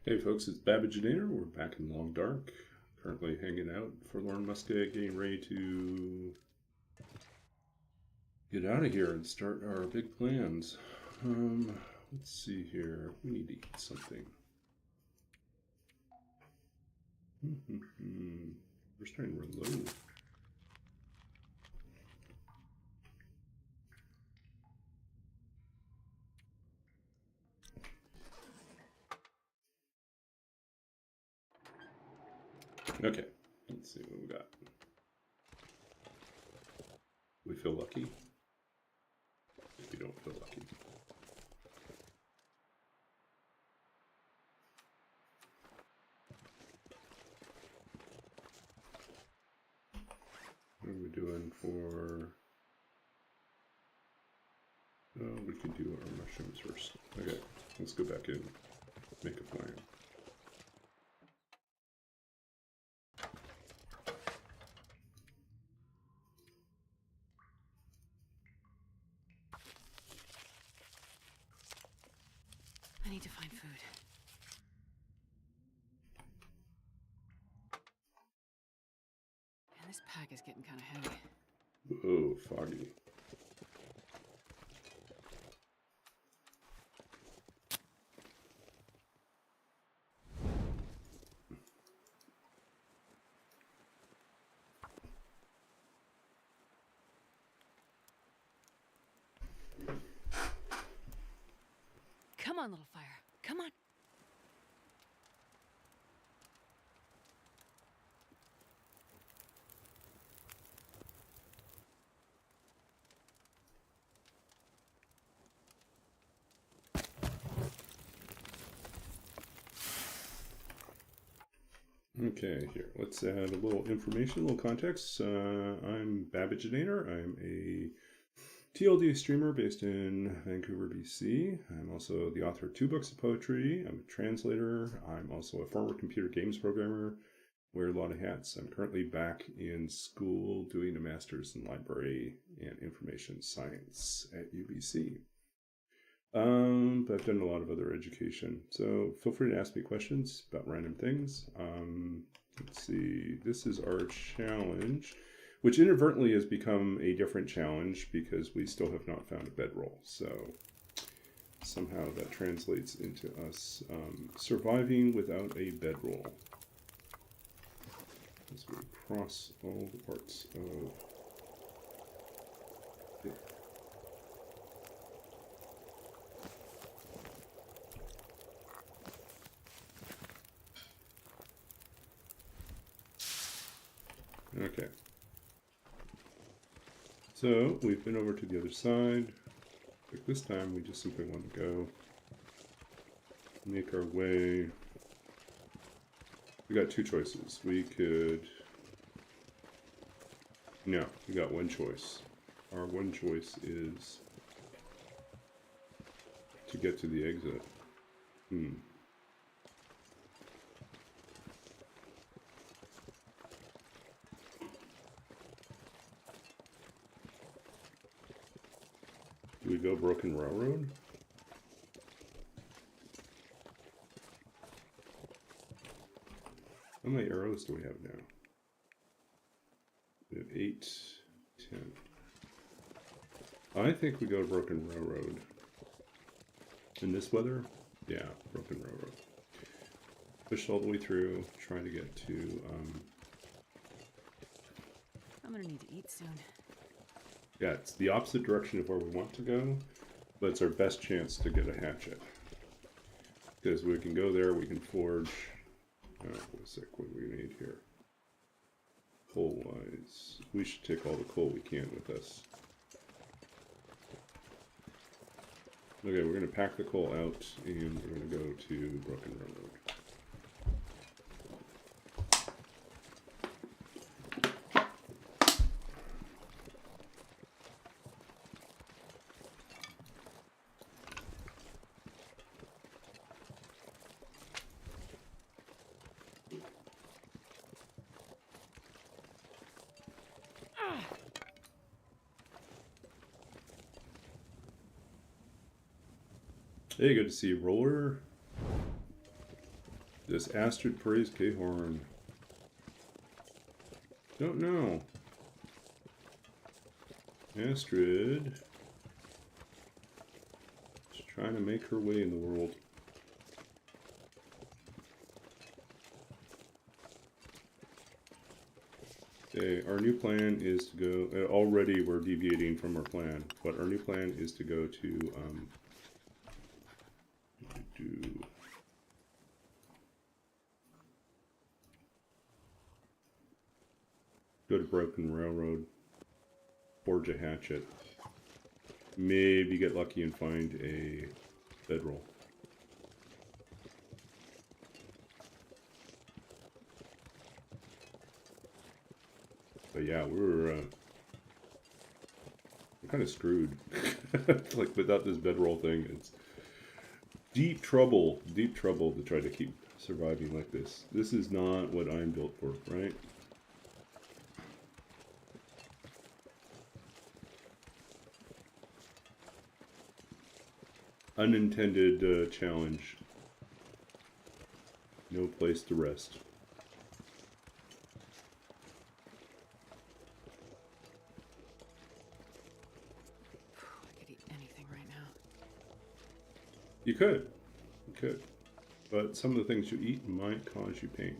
Hey folks, it's Babbage. We're back in Long Dark. Currently hanging out. Forlorn Muskeg, getting ready to get out of here and start our big plans. Let's see here. We need to eat something. We're starting to run low. Okay, let's see what we got. We feel lucky. We don't feel lucky. What are we doing for... Oh, we could do our mushrooms first. Okay, let's go back in, make a plan. I need to find food. And this pack is getting kind of heavy. Whoa, foggy. Come on, little fire. Come on. Okay, here, let's add a little information, a little context. I'm Babbage. I'm a TLD streamer based in Vancouver, BC. I'm also the author of 2 books of poetry. I'm a translator. I'm also a former computer games programmer. Wear a lot of hats. I'm currently back in school doing a master's in library and information science at UBC. But I've done a lot of other education. So feel free to ask me questions about random things. Let's see, this is our challenge, which inadvertently has become a different challenge because we still have not found a bedroll. So somehow that translates into us surviving without a bedroll. As we cross all the parts of the Okay. So we've been over to the other side. Like this time we just simply want to go make our way. We got 2 choices. We could... No, we got 1 choice. Our 1 choice is to get to the exit. Do we go Broken Railroad? How many arrows do we have now? We have 8, 10. I think we go to Broken Railroad. In this weather? Yeah, Broken Railroad. Push all the way through, trying to get to... I'm gonna need to eat soon. Yeah, it's the opposite direction of where we want to go, but it's our best chance to get a hatchet. Because we can go there, we can forge... Oh, wait a sec, what do we need here? Coal-wise, we should take all the coal we can with us. Okay, we're going to pack the coal out, and we're going to go to Broken Railroad. Hey, good to see you, Roller. Does Astrid praise K-Horn? Don't know. Astrid is trying to make her way in the world. Okay, our new plan is to go, already we're deviating from our plan, but our new plan is to go to, go to Broken Railroad, forge a hatchet, maybe get lucky and find a bedroll. But yeah, we're kind of screwed. Like without this bedroll thing, it's deep trouble to try to keep surviving like this. This is not what I'm built for, right? Unintended challenge. No place to rest. I could eat anything right now. You could. But some of the things you eat might cause you pain.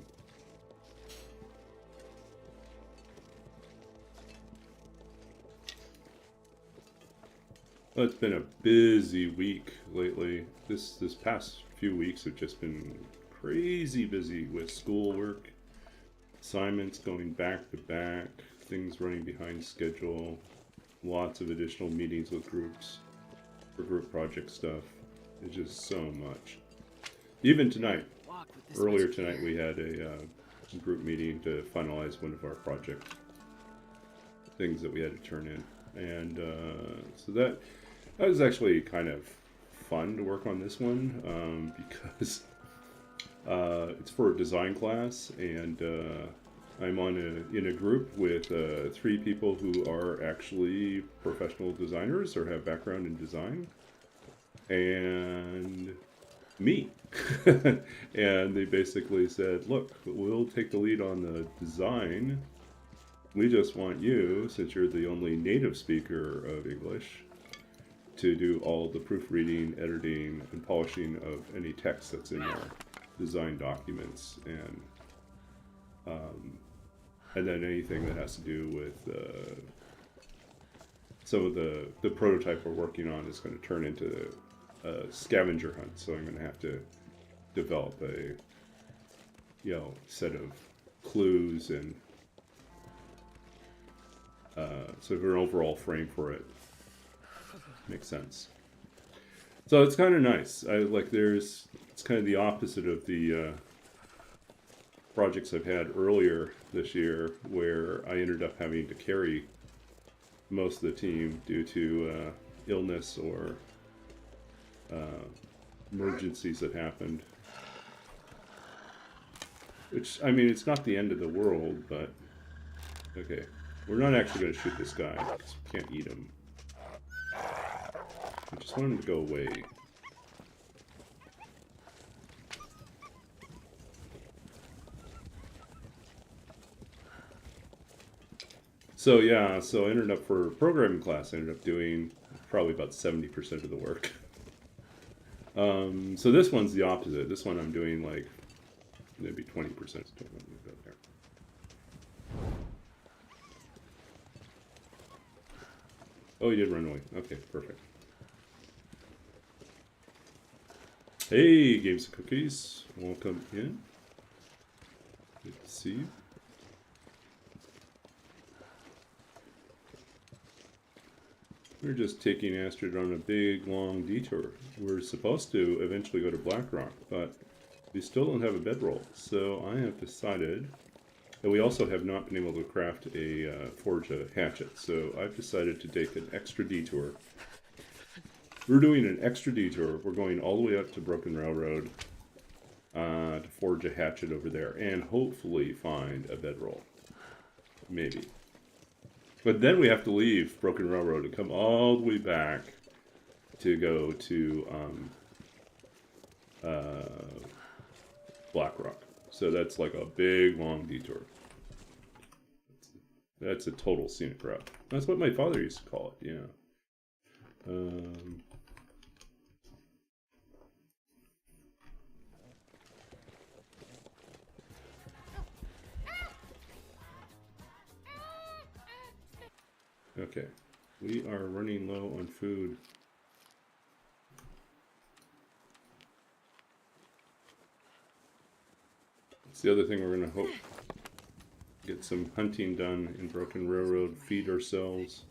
Well, it's been a busy week lately. This past few weeks have just been crazy busy with schoolwork, assignments going back to back, things running behind schedule, lots of additional meetings with groups for group project stuff. It's just so much. Even tonight, earlier tonight, we had a group meeting to finalize one of our project things that we had to turn in. And so that was actually kind of fun to work on this one because it's for a design class, and I'm in a group with 3 people who are actually professional designers or have background in design, and me. And they basically said, look, we'll take the lead on the design. We just want you, since you're the only native speaker of English, to do all the proofreading, editing, and polishing of any text that's in our design documents, and then anything that has to do with some of the prototype we're working on is going to turn into a scavenger hunt. So I'm going to have to develop a set of clues and sort of an overall frame for it. Makes sense. So it's kind of nice. It's kind of the opposite of the projects I've had earlier this year, where I ended up having to carry most of the team due to illness or emergencies that happened. Which, I mean, it's not the end of the world, but okay. We're not actually going to shoot this guy because we can't eat him. I just want him to go away. So yeah, so I ended up for programming class, I ended up doing probably about 70% of the work. So this one's the opposite. This one I'm doing like maybe 20%. Oh, you did run away. Okay, perfect. Hey, Games and Cookies. Welcome in. Good to see you. We're just taking Astrid on a big, long detour. We're supposed to eventually go to Blackrock, but we still don't have a bedroll. So I have decided, and we also have not been able to craft forge a hatchet. So I've decided to take an extra detour. We're doing an extra detour. We're going all the way up to Broken Railroad to forge a hatchet over there and hopefully find a bedroll. Maybe. But then we have to leave Broken Railroad and come all the way back to go to Black Rock. So that's like a big, long detour. That's a total scenic route. That's what my father used to call it, yeah. Okay, we are running low on food. It's the other thing we're going to hope. Get some hunting done in Broken Railroad, feed ourselves.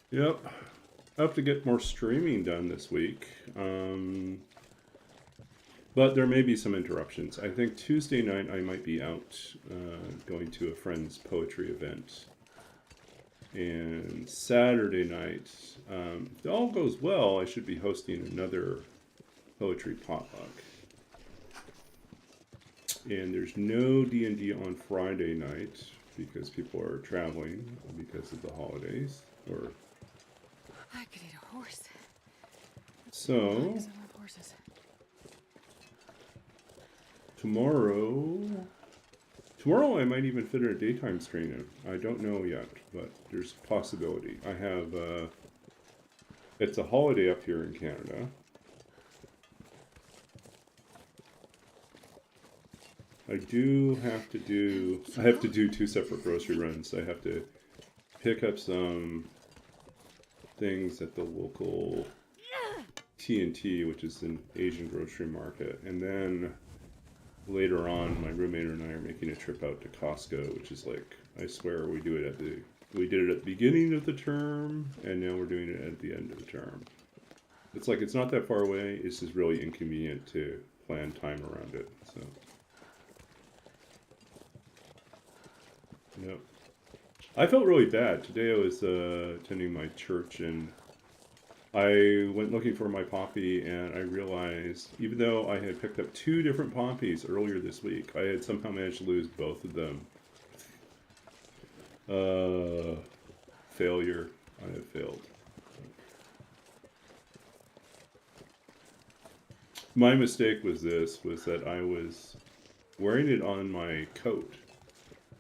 Yep, I have to get more streaming done this week. But there may be some interruptions. I think Tuesday night I might be out going to a friend's poetry event. And Saturday night, if all goes well, I should be hosting another poetry potluck. And there's no D&D on Friday night because people are traveling because of the holidays. Or I could eat a horse. so I love horses. Tomorrow I might even fit in a daytime stream. I don't know yet, but there's a possibility. I have, it's a holiday up here in Canada. I have to do 2 separate grocery runs. I have to pick up some things at the local T&T, which is an Asian grocery market, and then later on, my roommate and I are making a trip out to Costco, which is like, I swear we did it at the beginning of the term, and now we're doing it at the end of the term. It's like, it's not that far away, it's just really inconvenient to plan time around it, so. Yep. I felt really bad. Today I was attending my church, and I went looking for my poppy, and I realized, even though I had picked up 2 different poppies earlier this week, I had somehow managed to lose both of them. Failure. I have failed. My mistake was that I was wearing it on my coat,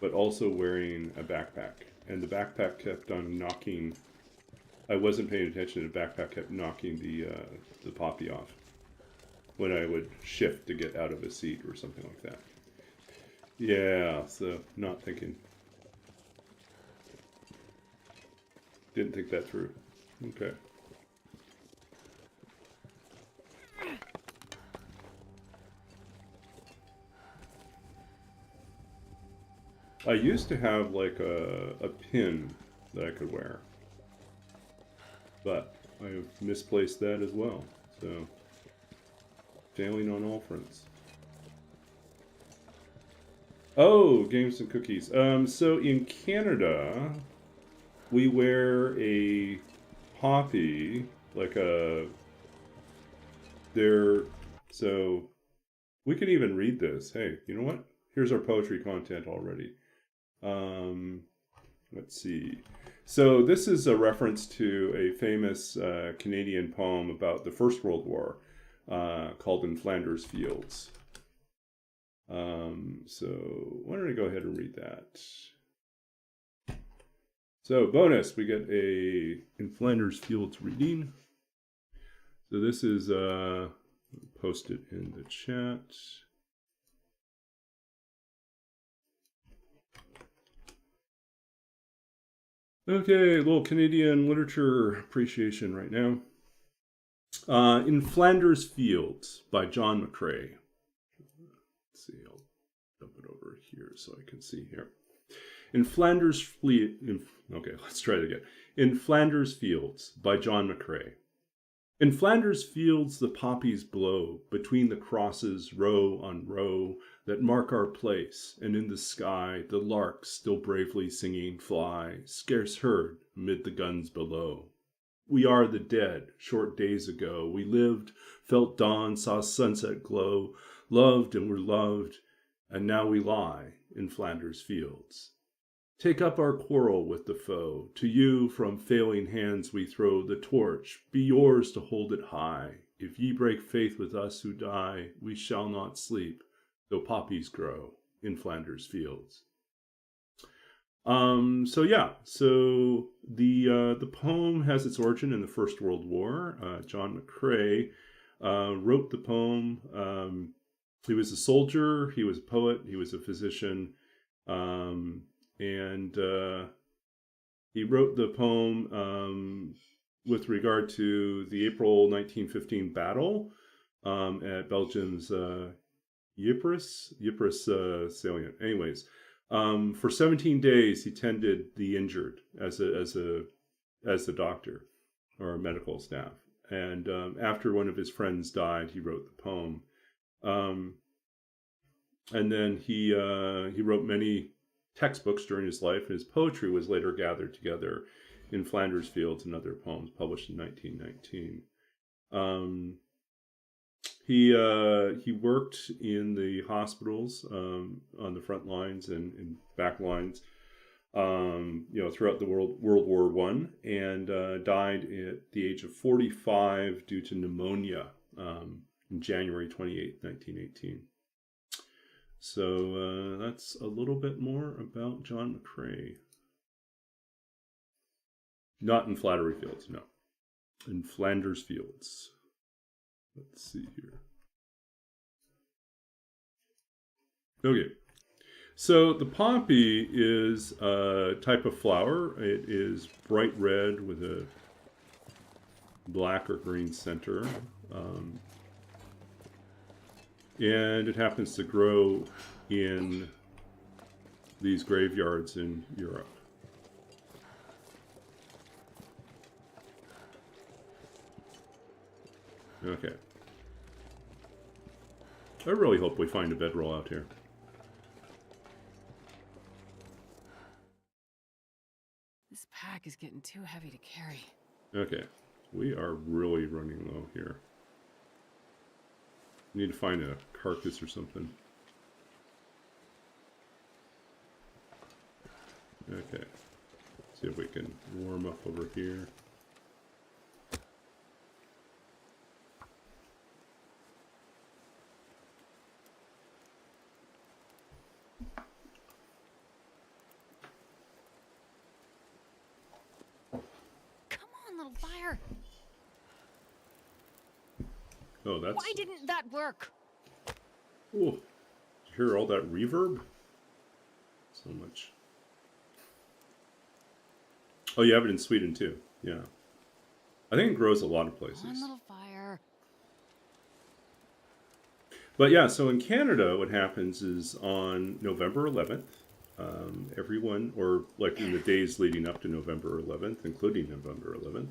but also wearing a backpack. And the backpack kept on knocking. I wasn't paying attention. The backpack kept knocking the poppy off when I would shift to get out of a seat or something like that. Yeah, so not thinking. Didn't think that through. Okay. I used to have like a pin that I could wear, but I have misplaced that as well, so failing on all fronts. Oh, games and cookies. So in Canada, we wear a poppy, like so we can even read this. Hey, you know what? Here's our poetry content already. Let's see. So this is a reference to a famous Canadian poem about the First World War called In Flanders Fields. So why don't I go ahead and read that? So bonus, we get a In Flanders Fields reading. So this is posted in the chat. Okay, a little Canadian literature appreciation right now. In Flanders Fields by John McCrae. Let's see, I'll dump it over here so I can see here. Okay, let's try it again. In Flanders Fields by John McCrae. In Flanders Fields the poppies blow between the crosses row on row that mark our place, and in the sky the larks still bravely singing fly, scarce heard amid the guns below. We are the dead, short days ago. We lived, felt dawn, saw sunset glow, loved and were loved, and now we lie in Flanders fields. Take up our quarrel with the foe. To you from failing hands we throw the torch. Be yours to hold it high. If ye break faith with us who die, we shall not sleep, though poppies grow in Flanders fields. So the poem has its origin in the First World War. John McCrae wrote the poem. He was a soldier, he was a poet, he was a physician, and he wrote the poem with regard to the April 1915 battle at Belgium's Ypres salient. Anyways, for 17 days he tended the injured as a doctor or medical staff, and after one of his friends died, he wrote the poem. And then he wrote many textbooks during his life, and his poetry was later gathered together in Flanders Fields and Other Poems, published in 1919. He worked in the hospitals on the front lines and back lines, throughout the World War I, and died at the age of 45 due to pneumonia on January 28, 1918. So that's a little bit more about John McCrae. Not in Flattery Fields, no. In Flanders Fields. Let's see here. Okay. So the poppy is a type of flower. It is bright red with a black or green center. And it happens to grow in these graveyards in Europe. Okay. I really hope we find a bedroll out here. This pack is getting too heavy to carry. Okay. We are really running low here. Need to find a carcass or something. Okay. See if we can warm up over here. Come on, little fire. Oh, that's... Why didn't that work? Oh, did you hear all that reverb? So much. Oh, you have it in Sweden too. Yeah. I think it grows a lot of places. Come on, little fire. But yeah, so in Canada, what happens is on November 11th, everyone, or like in the days leading up to November 11th, including November 11th,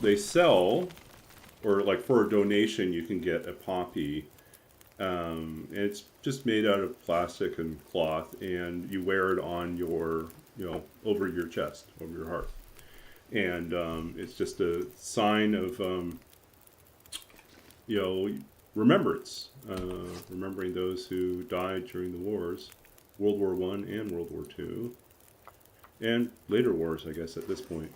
they sell, or like for a donation, you can get a poppy. And it's just made out of plastic and cloth, and you wear it on your, over your chest, over your heart. And it's just a sign of, remembrance, remembering those who died during the wars, World War I and World War II, and later wars, I guess, at this point.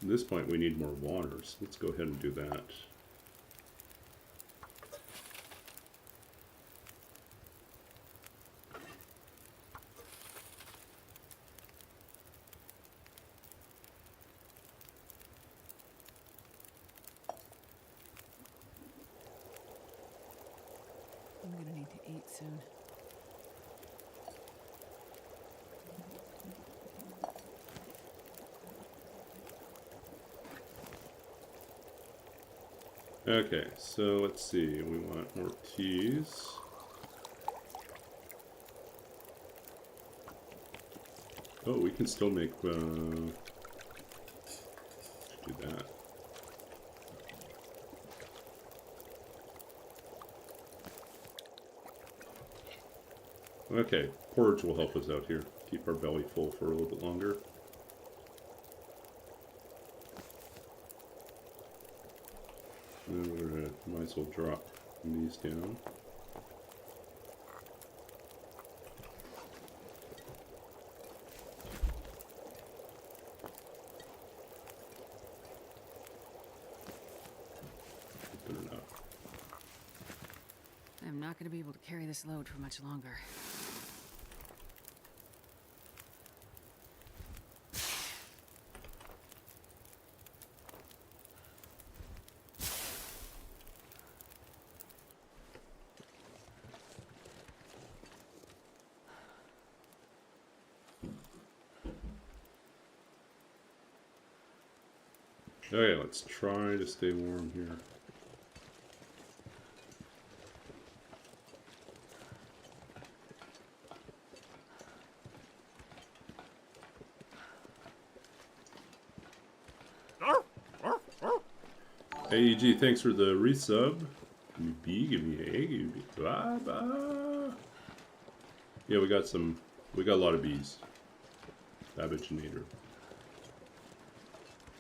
At this point, we need more water, so let's go ahead and do that. I'm gonna need to eat soon. Okay, so let's see. We want more teas. Oh, we can still make, do that. Okay, porridge will help us out here. Keep our belly full for a little bit longer. And we're gonna, might as well drop these down. Good enough. I'm not going to be able to carry this load for much longer. Okay, let's try to stay warm here. AEG, thanks for the resub. Give me B, give me A, give me blah, blah. Yeah, we got a lot of B's. Babbaginator.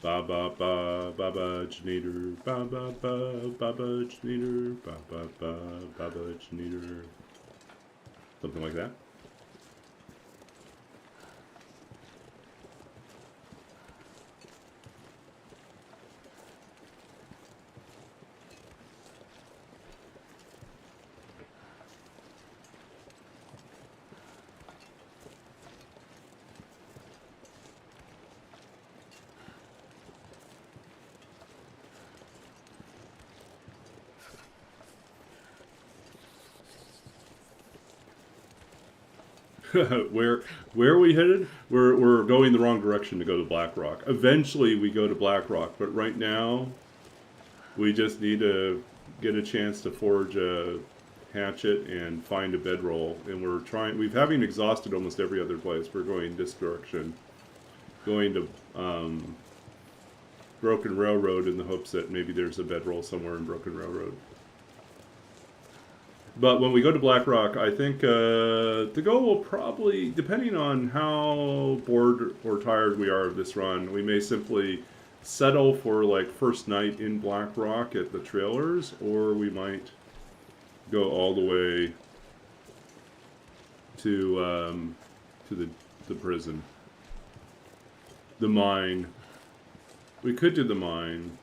Ba ba ba Babbaginator. Ba ba ba Babbaginator. Ba ba ba Babbaginator. Something like that. where are we headed? We're going the wrong direction to go to Blackrock. Eventually we go to Blackrock, but right now we just need to get a chance to forge a hatchet and find a bedroll. And we've having exhausted almost every other place. We're going this direction. Going to Broken Railroad in the hopes that maybe there's a bedroll somewhere in Broken Railroad. But when we go to Blackrock, I think the goal will probably, depending on how bored or tired we are of this run, we may simply settle for like first night in Blackrock at the trailers, or we might go all the way to the prison, the mine. We could do the mine.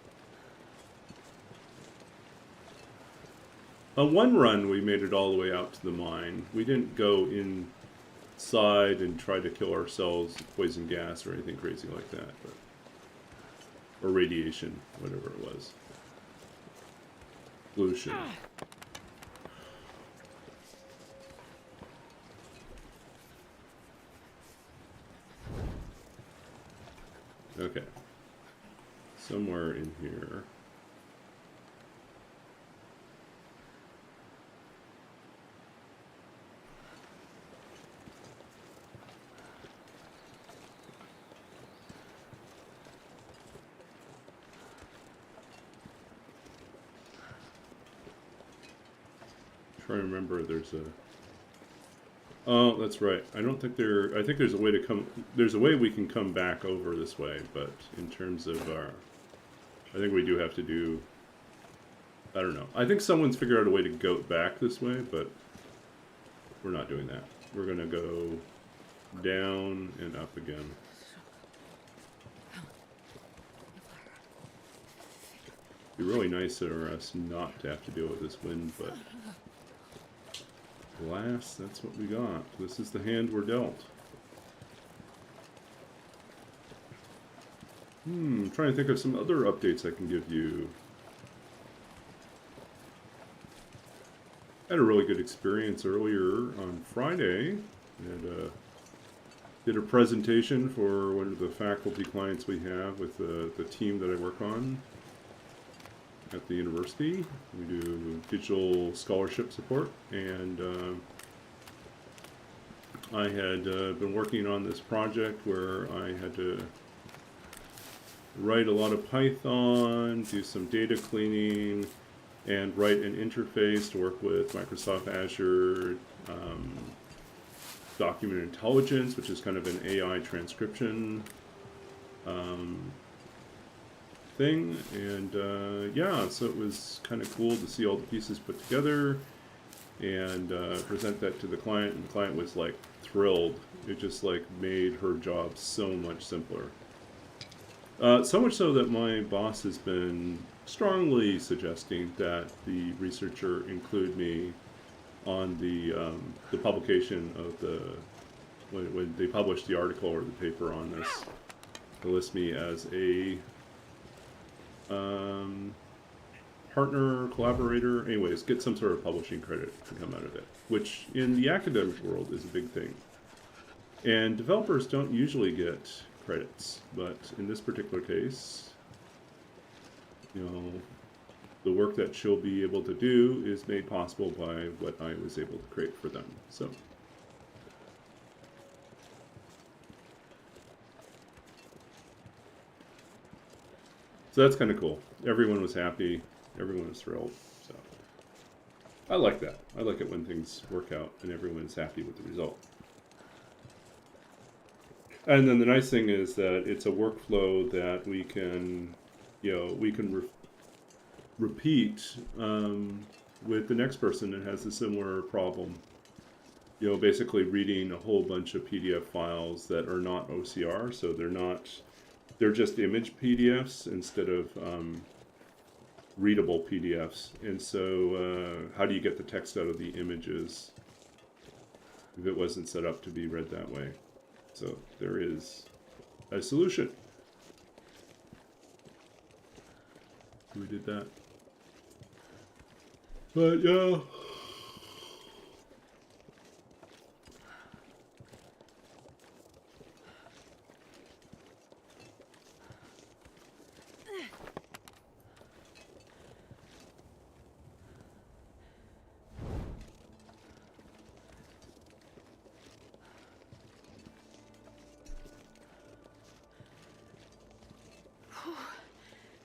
On one run, we made it all the way out to the mine. We didn't go inside and try to kill ourselves with poison gas or anything crazy like that. Or radiation, whatever it was. Pollution. Okay. Somewhere in here. Trying to remember, there's a... Oh, that's right. I don't think there... I think there's a way to come... There's a way we can come back over this way, but in terms of our... I think we do have to do... I don't know. I think someone's figured out a way to go back this way, but we're not doing that. We're going to go down and up again. It'd be really nice for us not to have to deal with this wind, but... Alas, that's what we got. This is the hand we're dealt. I'm trying to think of some other updates I can give you. I had a really good experience earlier on Friday. And did a presentation for one of the faculty clients we have with the team that I work on at the university. We do digital scholarship support, and I had been working on this project where I had to write a lot of Python, do some data cleaning, and write an interface to work with Microsoft Azure, document intelligence, which is kind of an AI transcription thing. And yeah, so it was kind of cool to see all the pieces put together and present that to the client. And the client was like thrilled. It just like made her job so much simpler. So much so that my boss has been strongly suggesting that the researcher include me on the publication of the when they publish the article or the paper on this. They list me as a partner, collaborator. Anyways, get some sort of publishing credit to come out of it, which in the academic world is a big thing. And developers don't usually get credits, but in this particular case, you know, the work that she'll be able to do is made possible by what I was able to create for them. So that's kind of cool. Everyone was happy. Everyone was thrilled. So I like that. I like it when things work out and everyone is happy with the result. And then the nice thing is that it's a workflow that we can, you know, we can repeat with the next person that has a similar problem. You know, basically reading a whole bunch of PDF files that are not OCR, so they're just image PDFs instead of readable PDFs. And so how do you get the text out of the images if it wasn't set up to be read that way? So there is a solution. We did that. But yeah.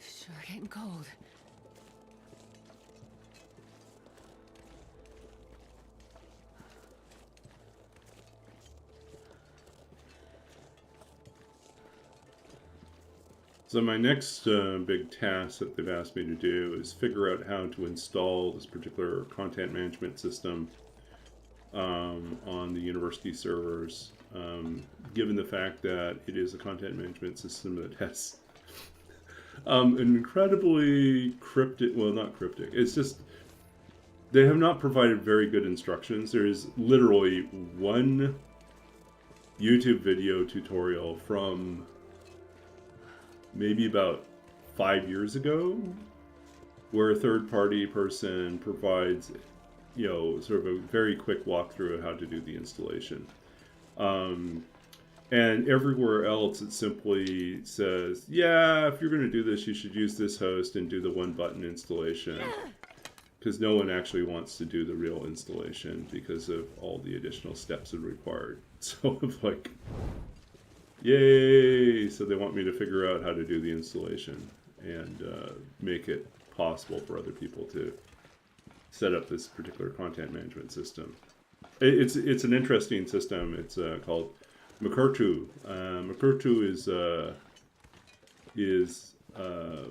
Sure getting cold. So my next big task that they've asked me to do is figure out how to install this particular content management system on the university servers, given the fact that it is a content management system that has an incredibly cryptic, well, not cryptic, it's just, they have not provided very good instructions. There is literally one YouTube video tutorial from maybe about 5 years ago, where a third-party person provides, you know, sort of a very quick walkthrough of how to do the installation. And everywhere else, it simply says, yeah, if you're going to do this, you should use this host and do the one-button installation. Because no one actually wants to do the real installation because of all the additional steps that are required. So it's like, yay! So they want me to figure out how to do the installation and make it possible for other people to set up this particular content management system. It's an interesting system. It's called Makurtu. Makurtu is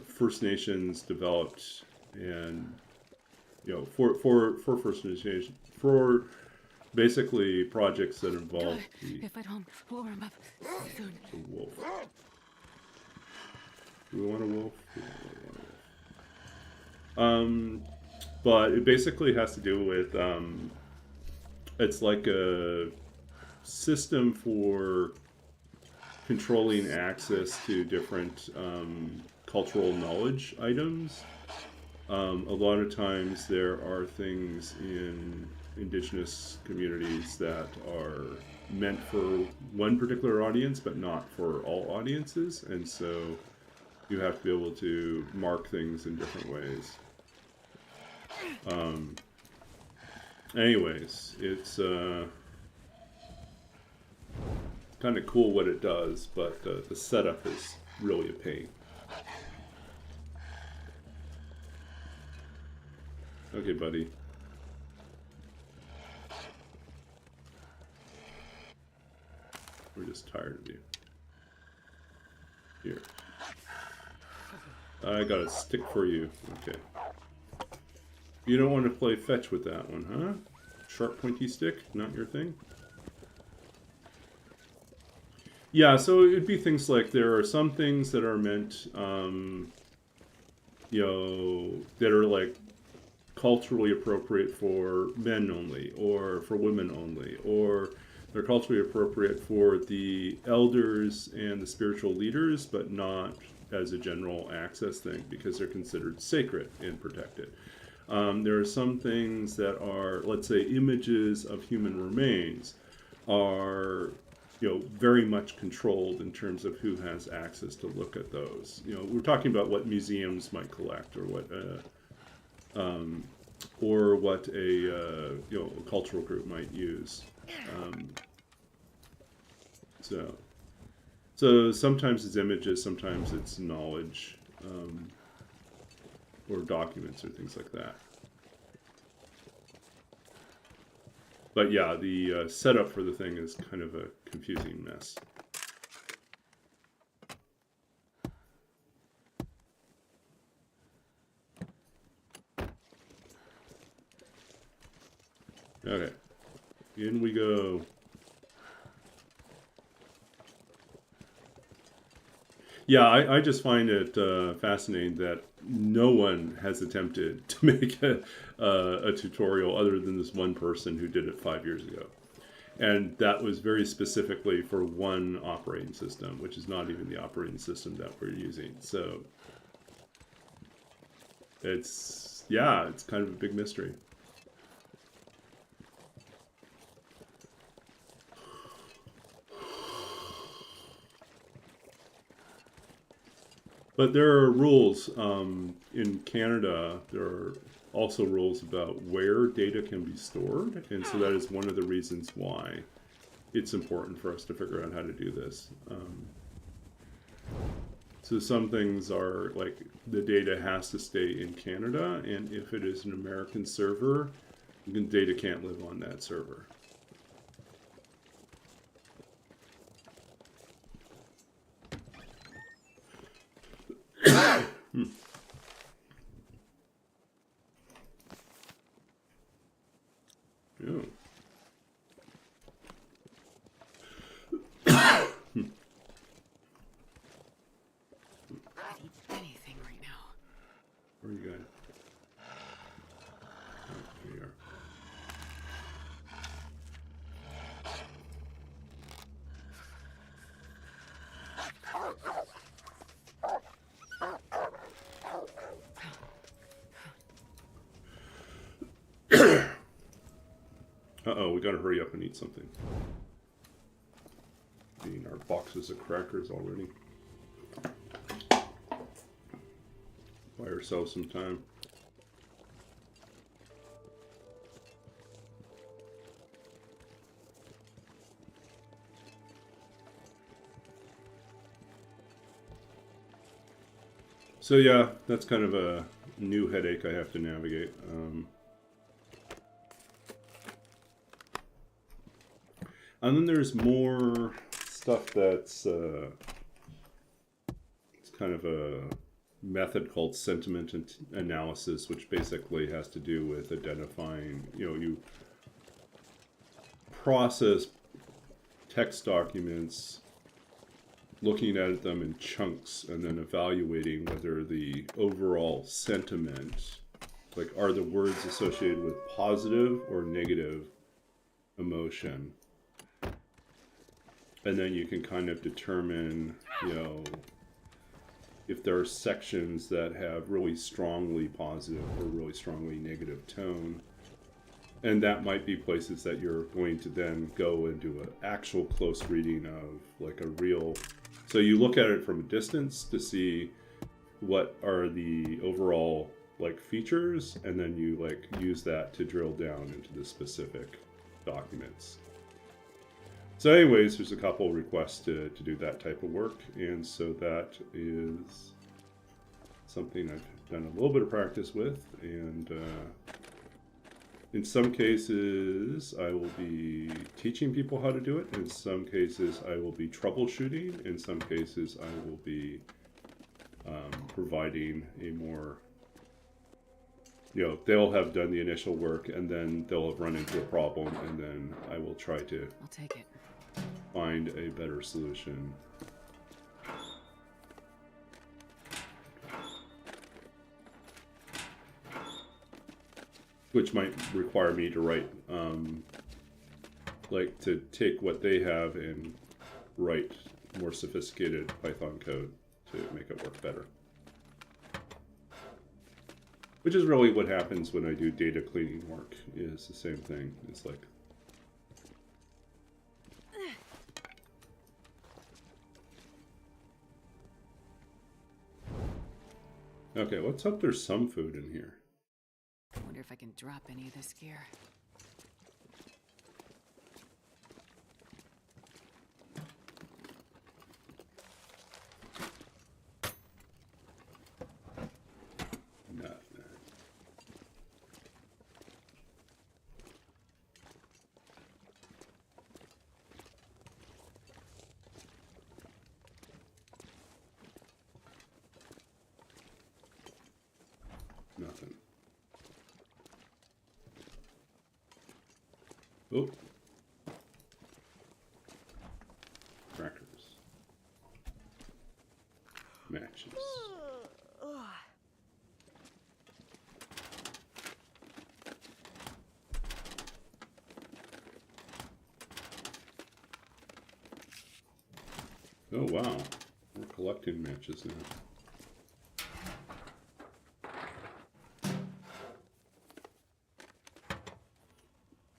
First Nations developed, and you know, for First Nations, for basically projects that involve If at home, we'll warm up soon. the wolf. Do we want a wolf? We don't want a wolf. But it basically has to do with it's like a system for controlling access to different cultural knowledge items. A lot of times there are things in indigenous communities that are meant for one particular audience but not for all audiences, and so you have to be able to mark things in different ways. Anyways, it's kind of cool what it does, but the setup is really a pain. Okay, buddy. We're just tired of you. Here. I got a stick for you. Okay. You don't want to play fetch with that one, huh? Sharp pointy stick? Not your thing? Yeah, so it'd be things like there are some things that are meant, you know, that are like culturally appropriate for men only, or for women only, or they're culturally appropriate for the elders and the spiritual leaders, but not as a general access thing because they're considered sacred and protected. There are some things that are, let's say, images of human remains are, you know, very much controlled in terms of who has access to look at those. You know, we're talking about what museums might collect, or what a you know, a cultural group might use. So sometimes it's images, sometimes it's knowledge, or documents or things like that. But yeah, the setup for the thing is kind of a confusing mess. Okay, in we go. Yeah, I just find it fascinating that no one has attempted to make a tutorial other than this one person who did it 5 years ago. And that was very specifically for one operating system, which is not even the operating system that we're using. So it's, yeah, it's kind of a big mystery. But there are rules in Canada. There are also rules about where data can be stored, and so that is one of the reasons why it's important for us to figure out how to do this. So some things are like the data has to stay in Canada, and if it is an American server, the data can't live on that server. Oh. I'd eat anything right now. Where are you going? Oh, here you are. Uh-oh, we gotta hurry up and eat something. Eating our boxes of crackers already. Buy ourselves some time. So yeah, that's kind of a new headache I have to navigate. And then there's more stuff that's it's kind of a method called sentiment analysis, which basically has to do with identifying, you know, you process text documents, looking at them in chunks, and then evaluating whether the overall sentiment, like, are the words associated with positive or negative emotion. And then you can kind of determine, you know, if there are sections that have really strongly positive or really strongly negative tone. And that might be places that you're going to then go and do an actual close reading of, like, a real... So you look at it from a distance to see what are the overall, like, features, and then you, like, use that to drill down into the specific documents. So anyways, there's a couple requests to do that type of work, and so that is something I've done a little bit of practice with, and In some cases, I will be teaching people how to do it. In some cases, I will be troubleshooting. In some cases, I will be providing a more, they'll have done the initial work and then they'll have run into a problem, and then I will try to I'll take it. find a better solution. Which might require me to write, like to take what they have and write more sophisticated Python code to make it work better. Which is really what happens when I do data cleaning work, is the same thing. It's like, okay, let's hope there's some food in here. I wonder if I can drop any of this gear. Nothing. Nothing. Oh. Crackers. Matches. Oh wow, we're collecting matches now.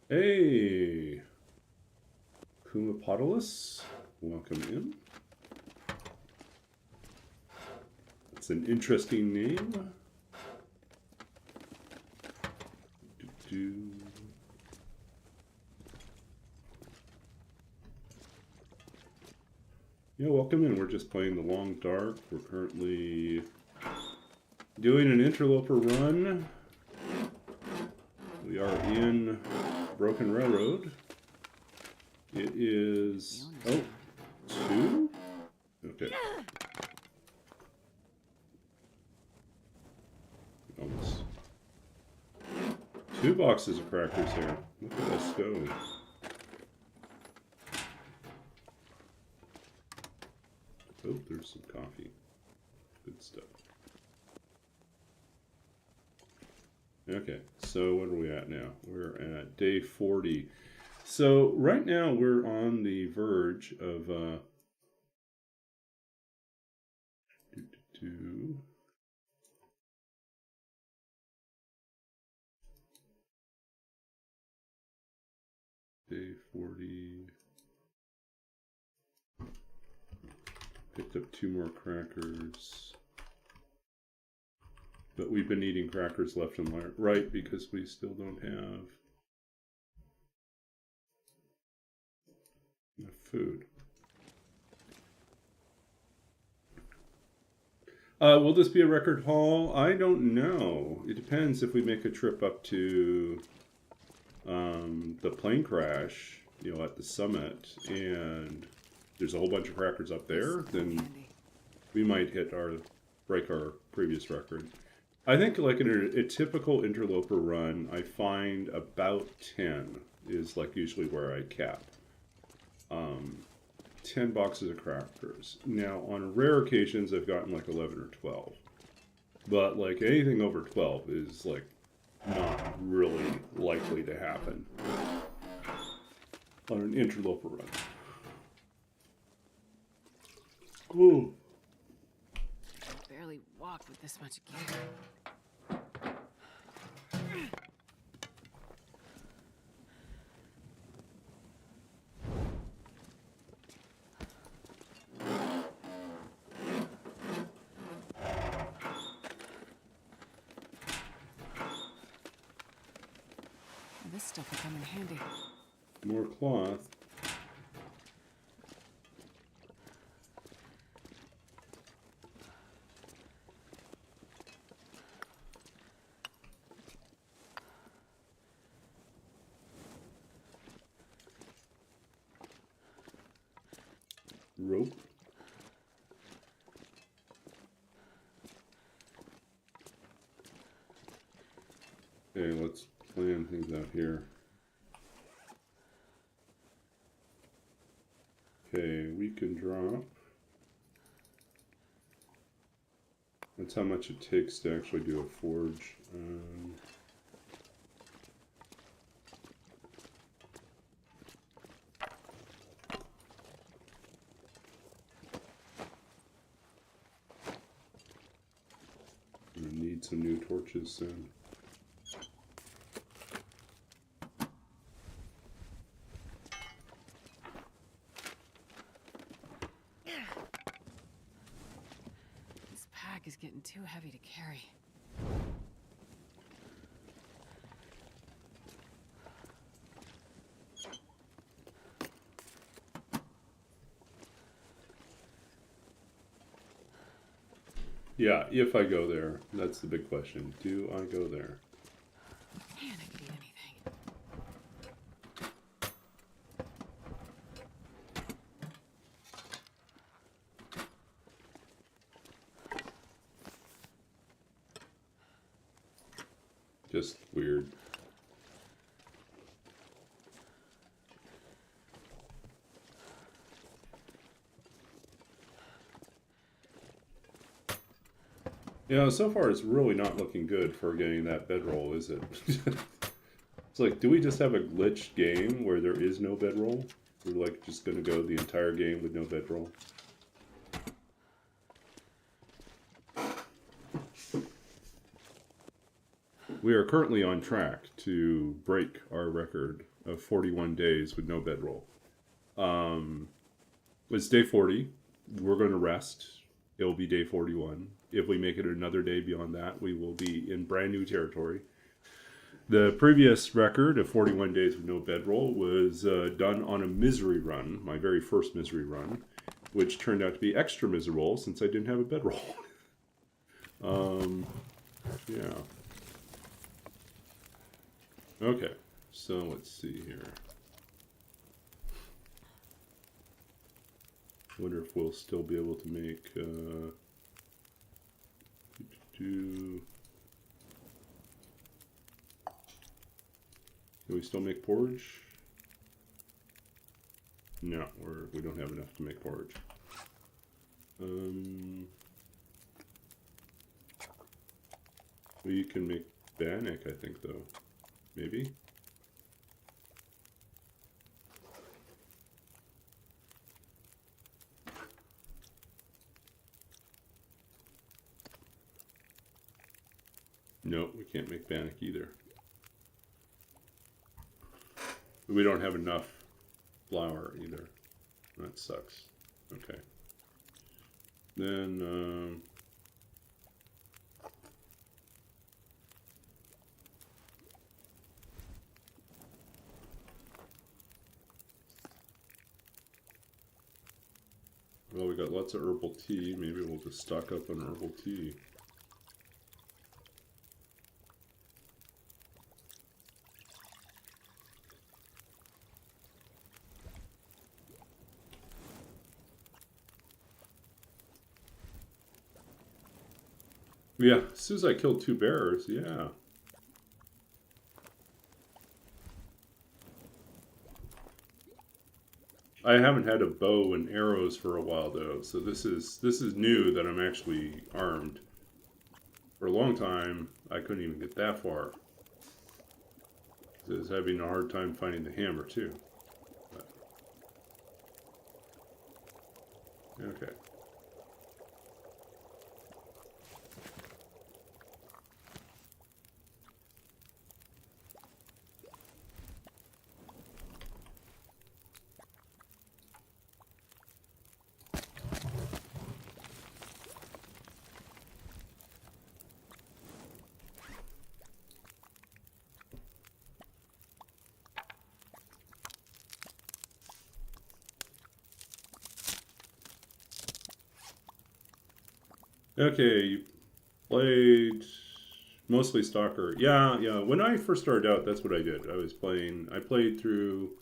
Hey, Kumapotalis, welcome in. That's an interesting name. Yeah, welcome in. We're just playing the Long Dark. We're currently doing an interloper run. We are in Broken Railroad. It is... oh, 2? Okay. Almost. 2 boxes of crackers here. Look at us go. Oh, there's some coffee. Good stuff. Okay, so what are we at now? We're at day 40. So right now we're on the verge of day 40. Picked up 2 more crackers. But we've been eating crackers left and right because we still don't have enough food. Will this be a record haul? I don't know. It depends if we make a trip up to the plane crash, at the summit, and there's a whole bunch of crackers up there, then we might break our previous record. I think like in a typical interloper run, I find about 10 is like usually where I cap. 10 boxes of crackers. Now on rare occasions I've gotten like 11 or 12. But like anything over 12 is like not really likely to happen on an interloper run. Ooh. I barely walk with this much gear. This stuff will come in handy. More cloth. rope. Okay, let's plan things out here. Okay, we can drop. That's how much it takes to actually do a forge. I'm gonna need some new torches soon. This pack is getting too heavy to carry. Yeah, if I go there, that's the big question. Do I go there? Man, I could eat anything. Just weird. Yeah, so far it's really not looking good for getting that bedroll, is it? It's like, do we just have a glitched game where there is no bedroll? We're like just gonna go the entire game with no bedroll. We are currently on track to break our record of 41 days with no bedroll. It's day 40. We're going to rest. It'll be day 41. If we make it another day beyond that, we will be in brand new territory. The previous record of 41 days with no bedroll was done on a misery run, my very first misery run, which turned out to be extra miserable since I didn't have a bedroll. Yeah. Okay, so let's see here. Wonder if we'll still be able to make can we still make porridge? No, we don't have enough to make porridge. We can make bannock, I think, though. Maybe? No, we can't make bannock either. We don't have enough flour either. That sucks. Okay. Then, well, we got lots of herbal tea. Maybe we'll just stock up on herbal tea. Yeah, as soon as I killed 2 bears, yeah. I haven't had a bow and arrows for a while though, so this is new that I'm actually armed. For a long time, I couldn't even get that far. I was having a hard time finding the hammer too. But, okay. Okay, you played mostly Stalker. Yeah. When I first started out, that's what I did. I played through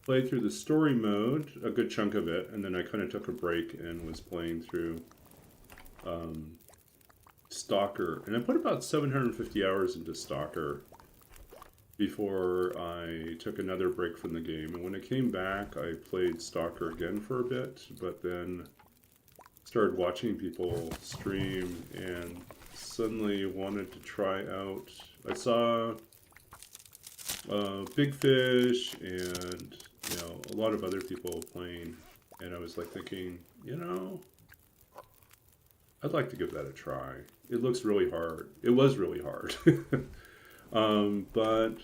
played through the story mode, a good chunk of it, and then I kind of took a break and was playing through Stalker. And I put about 750 hours into Stalker before I took another break from the game. And when I came back, I played Stalker again for a bit, but then started watching people stream and suddenly wanted to try out. I saw Big Fish and a lot of other people playing, and I was like thinking, I'd like to give that a try. It looks really hard. It was really hard. But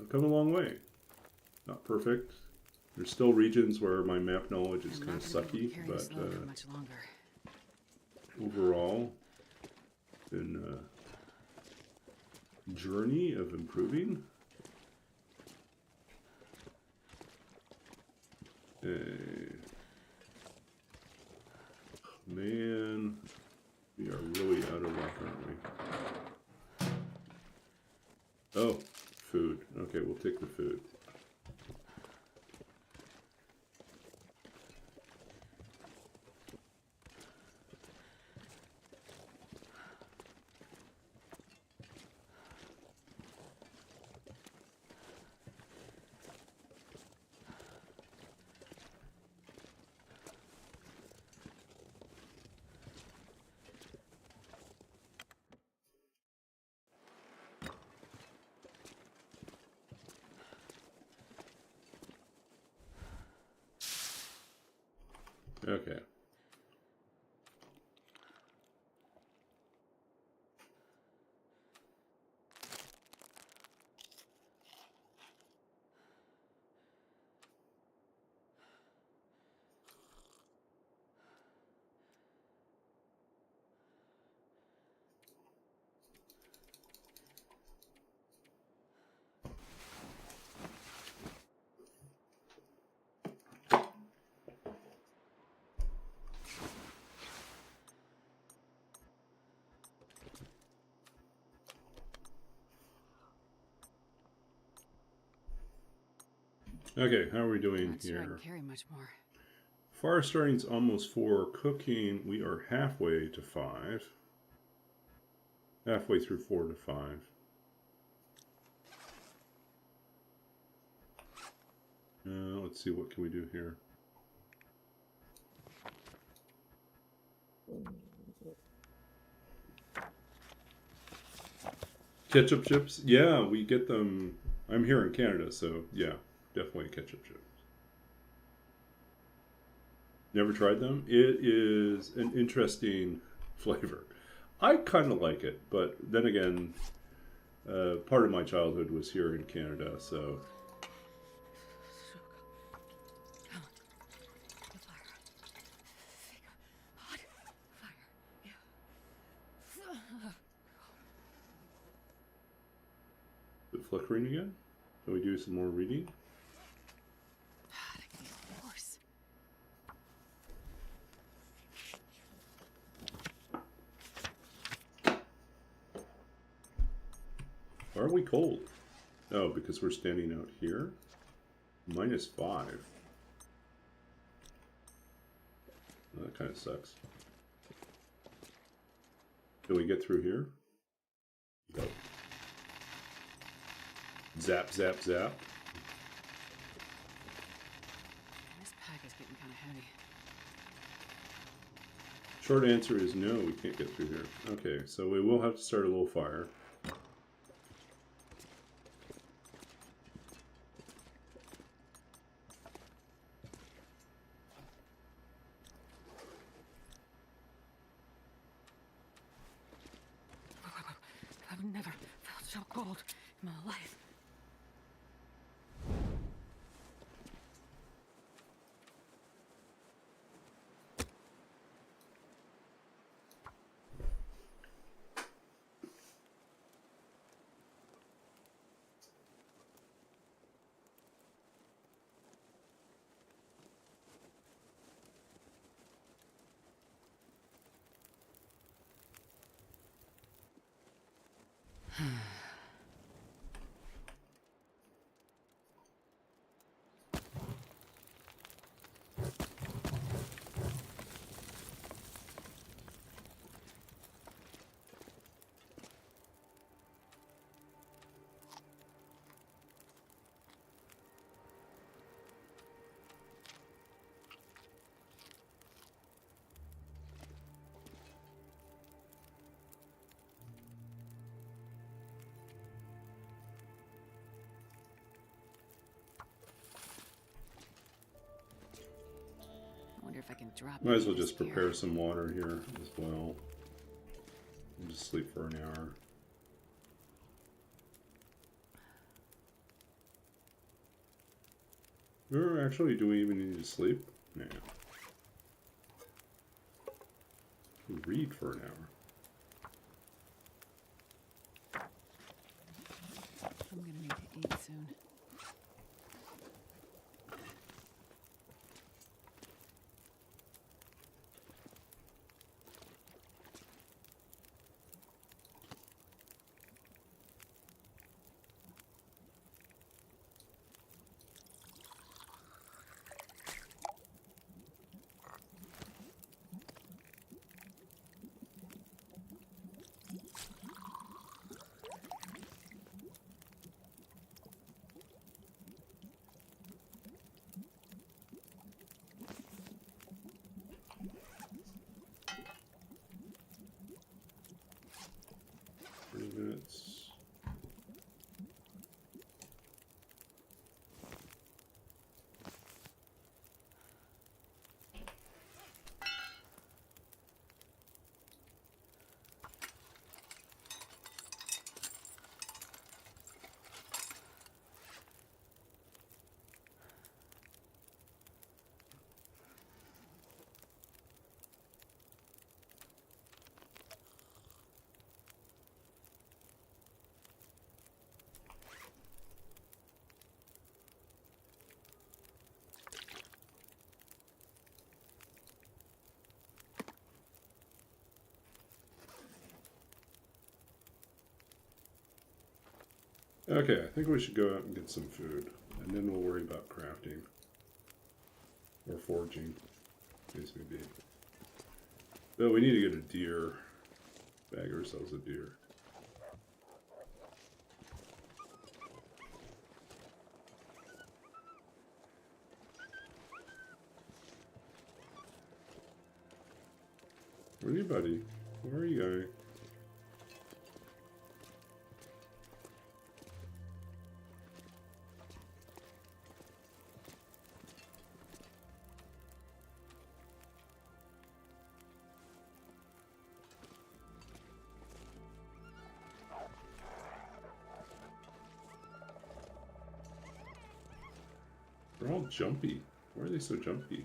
I've come a long way. Not perfect. There's still regions where my map knowledge is kind of sucky, but overall, been a journey of improving. Man, we are really out of luck, aren't we? Oh, food. Okay, we'll take the food. Okay. Okay, how are we doing Not here? sure I can carry much more. Fire starting's almost 4. Cooking, we are halfway to 5. Halfway through 4 to 5. Let's see, what can we do here? Ketchup chips? Yeah, we get them. I'm here in Canada, so yeah, definitely ketchup chips. Never tried them? It is an interesting flavor. I kind of like it, but then again, part of my childhood was here in Canada, so. Is it flickering again? Can we do some more reading? Why are we cold? Oh, because we're standing out here? -5. Well, that kind of sucks. Can we get through here? Go. Zap, zap, zap. This pack is getting kind of heavy. Short answer is no, we can't get through here. Okay, so we will have to start a little fire. I've never felt so cold in my life. if I can drop. Might as well any of just this gear. prepare some water here as well. And just sleep for an hour. Or actually, do we even need to sleep? No. Read for an hour. I'm gonna need to eat soon. Minutes. Okay, I think we should go out and get some food, and then we'll worry about crafting. Or foraging, case may be. But we need to get a deer. Bag ourselves a deer. Where are you, buddy? Where are you going? They're all jumpy. Why are they so jumpy?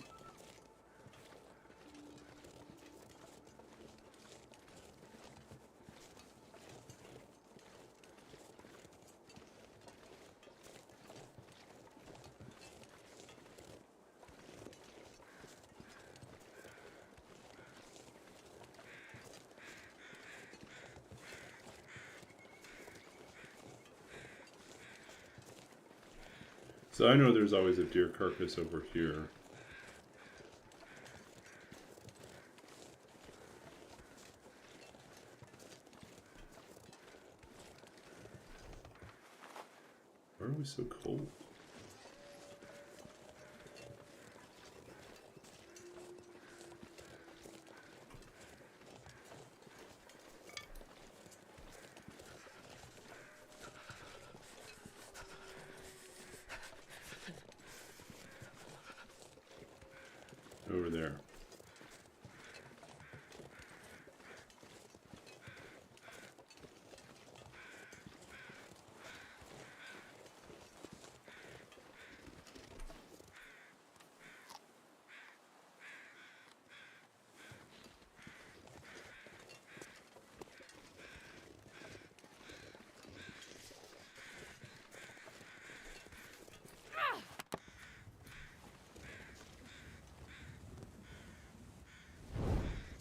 So I know there's always a deer carcass over here. Why are we so cold? Over there.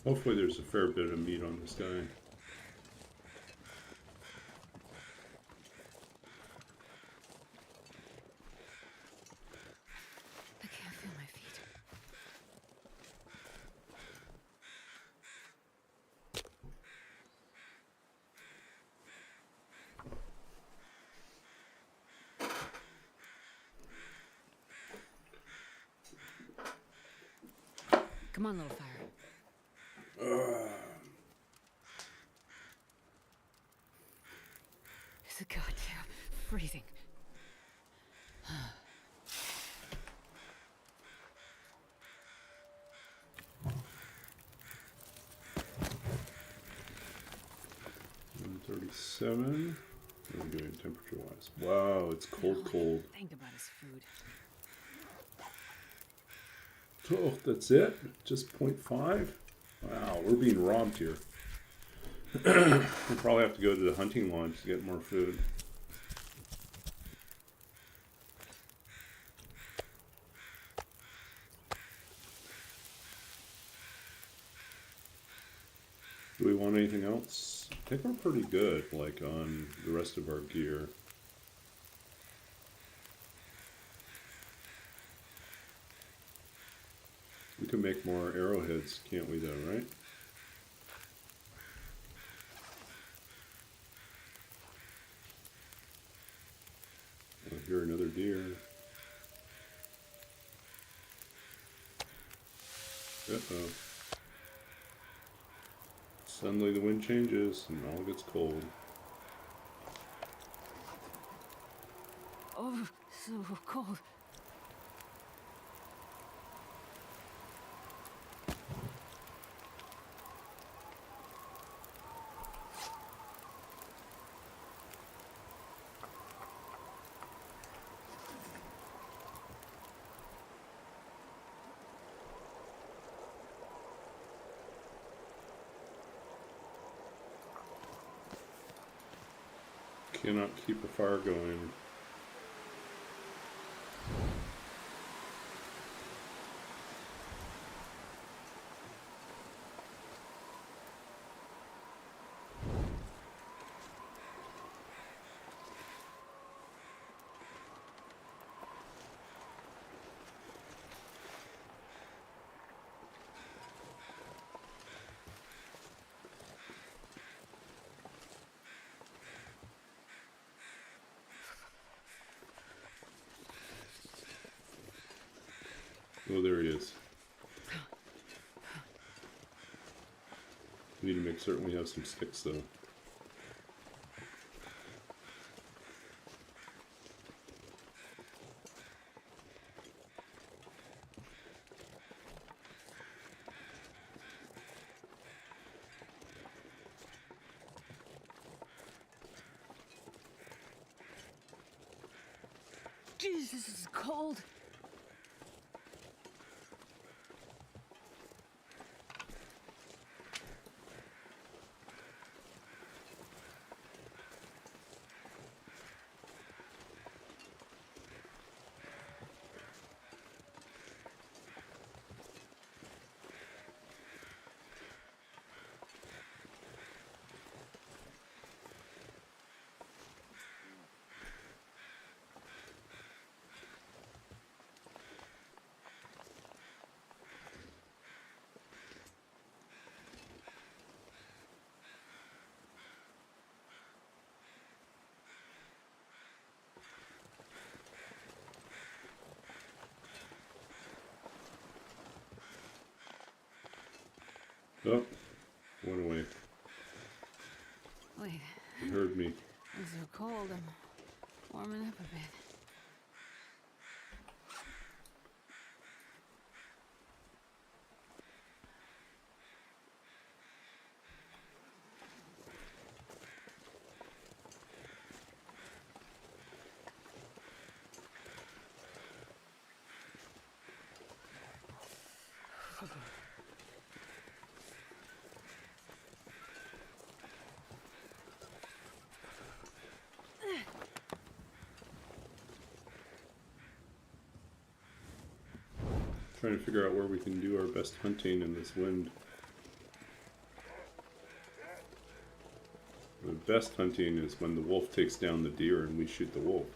Hopefully there's a fair bit of meat on this guy. I can't feel my feet. Come on, little fire. It's a goddamn freezing. 27. What are we doing temperature wise? Wow, it's cold, cold. Think about his food. Oh, that's it? Just 0.5? Wow, we're being robbed here. We'll probably have to go to the hunting lodge to get more food. Do we want anything else? I think we're pretty good, like, on the rest of our gear. We can make more arrowheads, can't we, though, right? I hear another deer. Uh-oh. Suddenly the wind changes and all gets cold. Oh, so cold. Cannot keep a fire going. Oh, there he is. We need to make certain we have some sticks, though. Jeez, this is cold. Oh, went away. Wait, He heard me. it's so cold. I'm warming up a bit. Trying to figure out where we can do our best hunting in this wind. The best hunting is when the wolf takes down the deer and we shoot the wolf.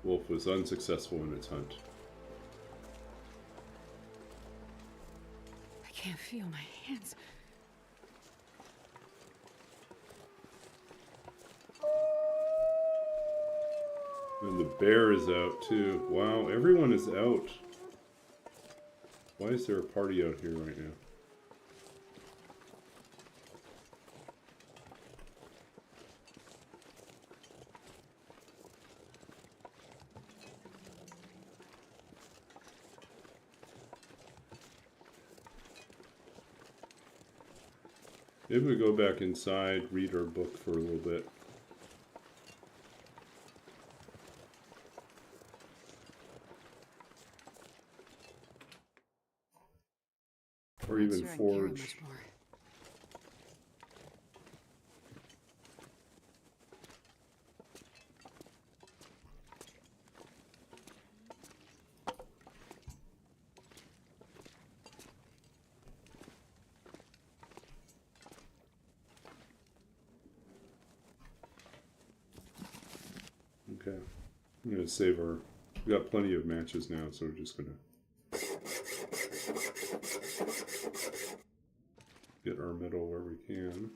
Wolf was unsuccessful in its hunt. I can't feel my hands. And the bear is out too. Wow, everyone is out. Why is there a party out here right now? Maybe we go back inside, read our book for a little bit. Or Not even sure I can carry forge. much more. Okay. I'm gonna save our. We got plenty of matches now, so we're just gonna get our metal where we can.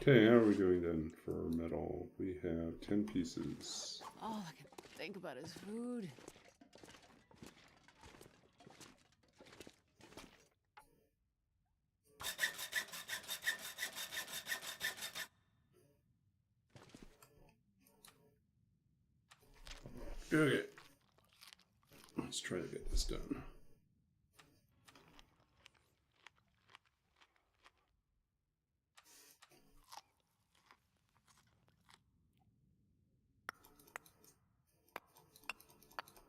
Okay, how are we doing then for metal? We have 10 pieces. All I can think about is food. Okay. Let's try to get this done.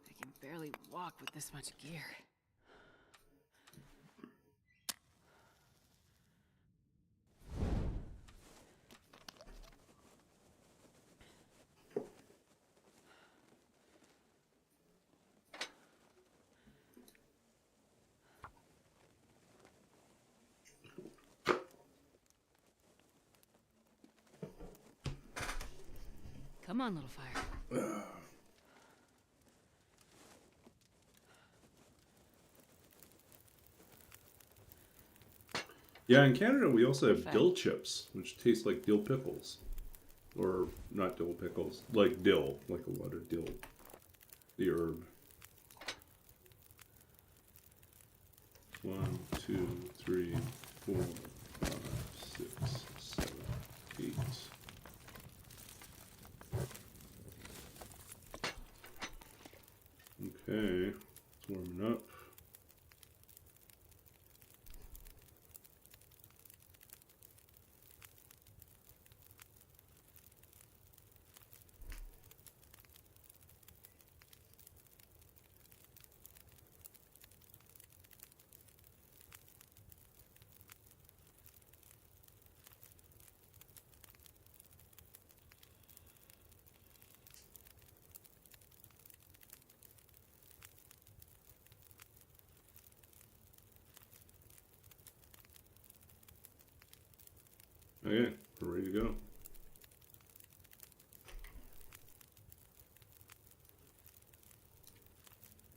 I can barely walk with this much gear. Come on, little fire. Yeah, in Canada we also have Perfect. dill chips, which taste like dill pickles. Or not dill pickles, like dill, like a lot of dill. The herb. 1, 2, 3, 4, 5, 6, 7, 8. Okay, it's warming up. Okay, we're ready to go.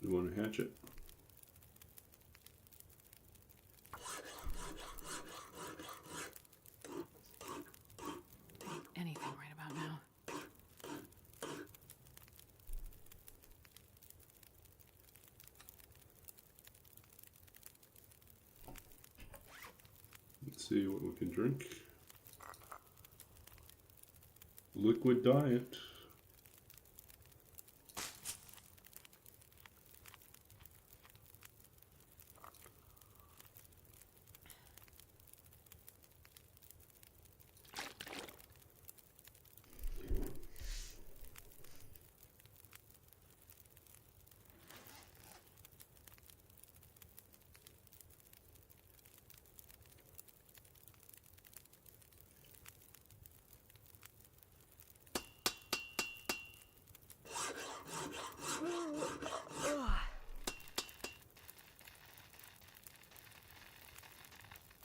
You want to hatch it? Anything right about now. Let's see what we can drink. Liquid diet.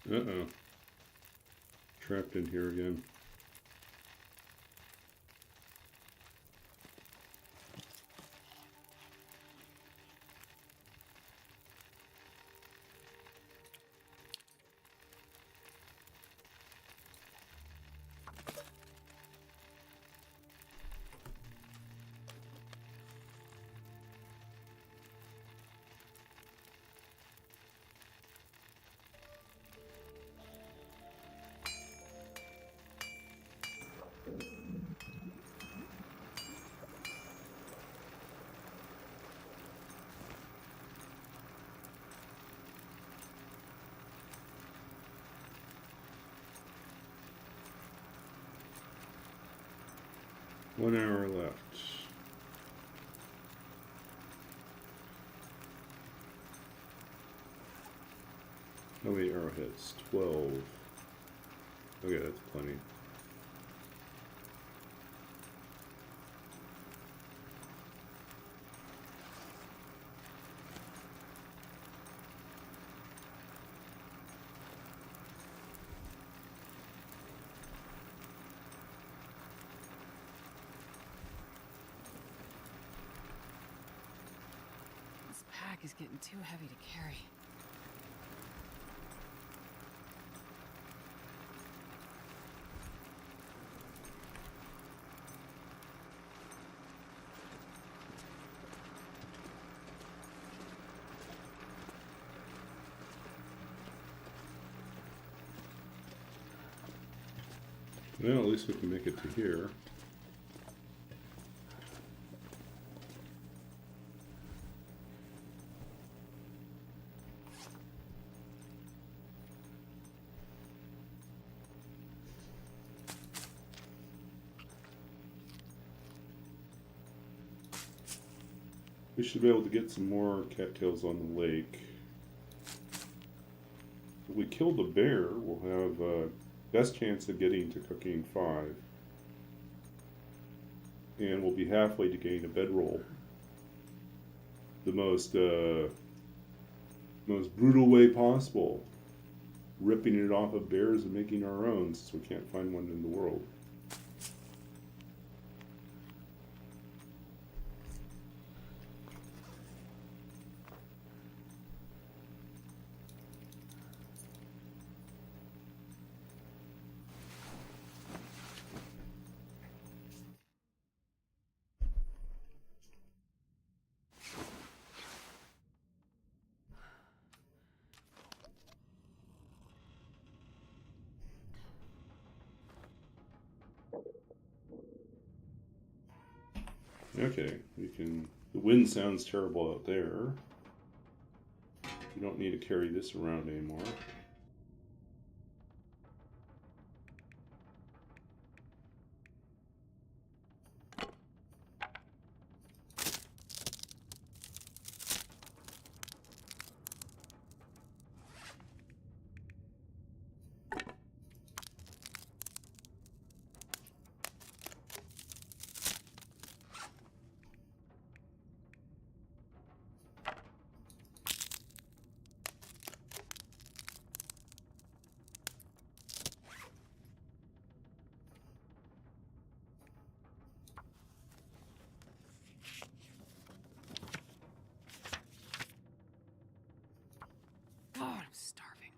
Uh-oh. Trapped in here again. 1 hour left. How many arrowheads? 12. Okay, that's plenty. This pack is getting too heavy to carry. Well, at least we can make it to here. We should be able to get some more cattails on the lake. If we kill the bear, we'll have best chance of getting to cooking 5. And we'll be halfway to getting a bedroll. The most brutal way possible. Ripping it off of bears and making our own, since we can't find one in the world. Okay, we can. The wind sounds terrible out there. We don't need to carry this around anymore. God, I'm starving.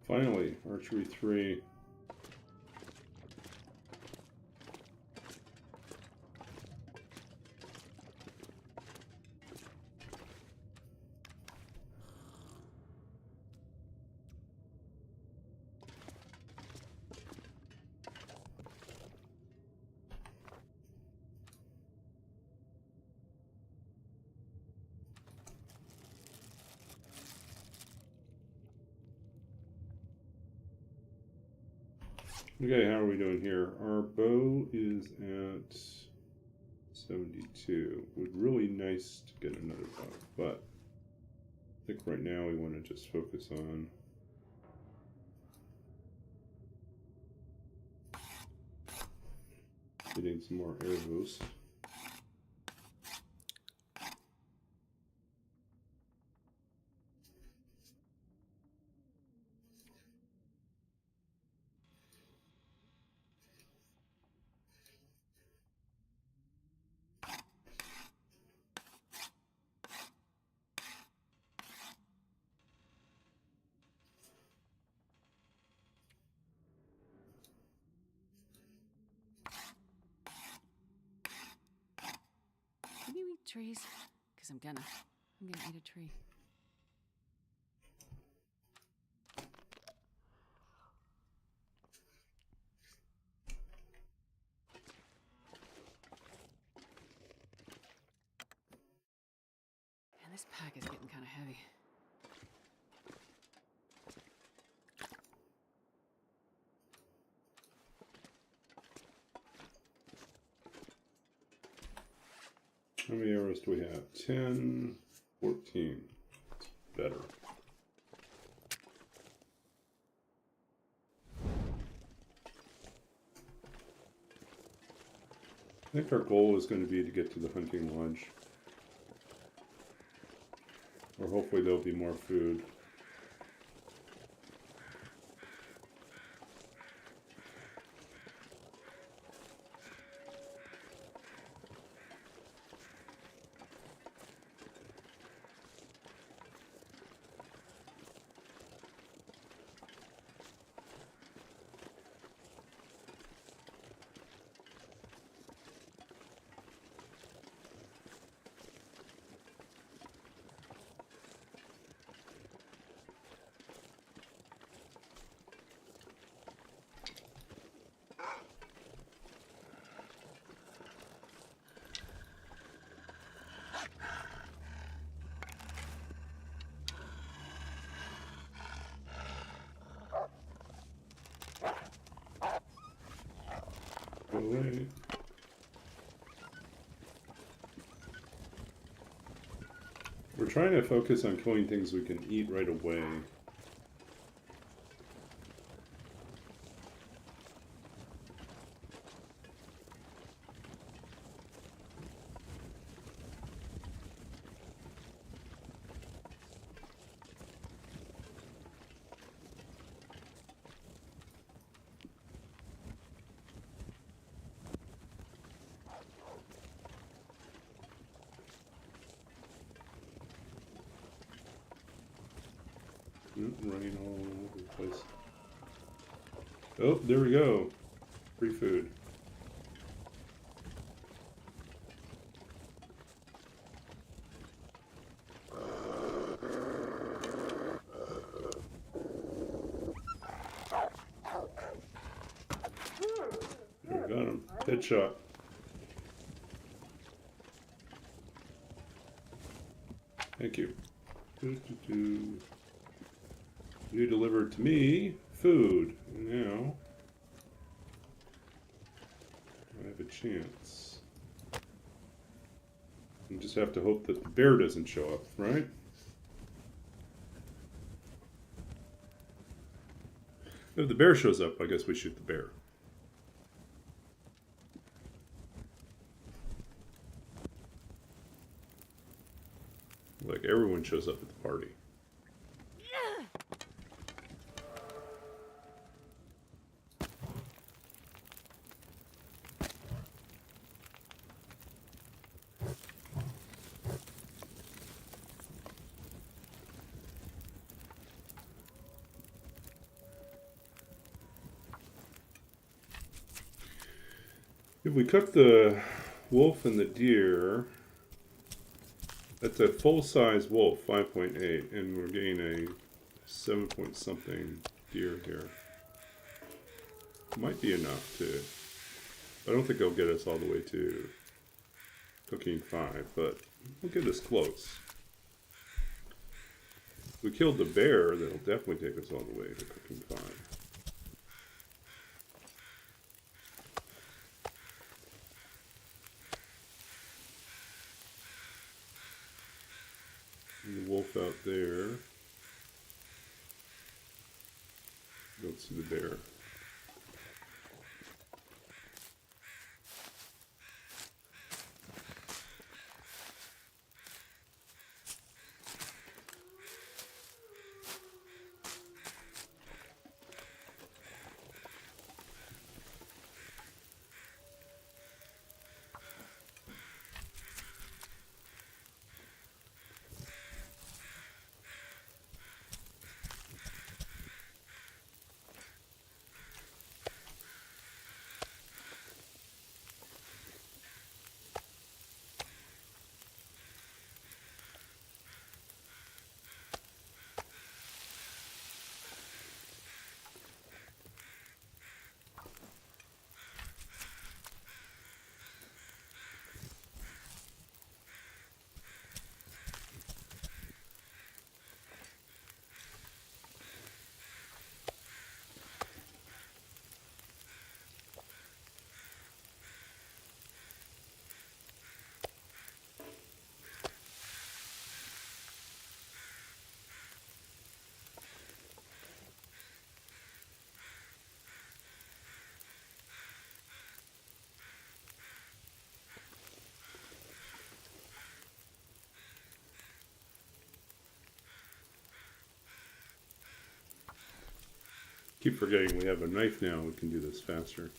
Finally, archery 3. Okay, how are we doing here? Our bow is at 72. Would really nice to get another bow, but I think right now we want to just focus on getting some more arrows. Can you eat trees? Because I'm gonna eat a tree. And this pack is getting kind of heavy. How many arrows do we have? 10, 14. Better. I think our goal is going to be to get to the hunting lodge. Or hopefully there'll be more food. Go away. We're trying to focus on killing things we can eat right away. Running all over the place. Oh, there we go. Free food. There, we got him. Headshot. Thank you. You delivered to me food. Now I have a chance. You just have to hope that the bear doesn't show up, right? If the bear shows up, I guess we shoot the bear. Like everyone shows up at the party. If we cook the wolf and the deer, that's a full-size wolf, 5.8, and we're getting a 7 point something deer here. Might be enough to, I don't think it'll get us all the way to cooking 5, but we'll get us close. If we killed the bear, that'll definitely take us all the way to cooking 5. And the wolf out there. Don't see the bear. Keep forgetting we have a knife now. We can do this faster.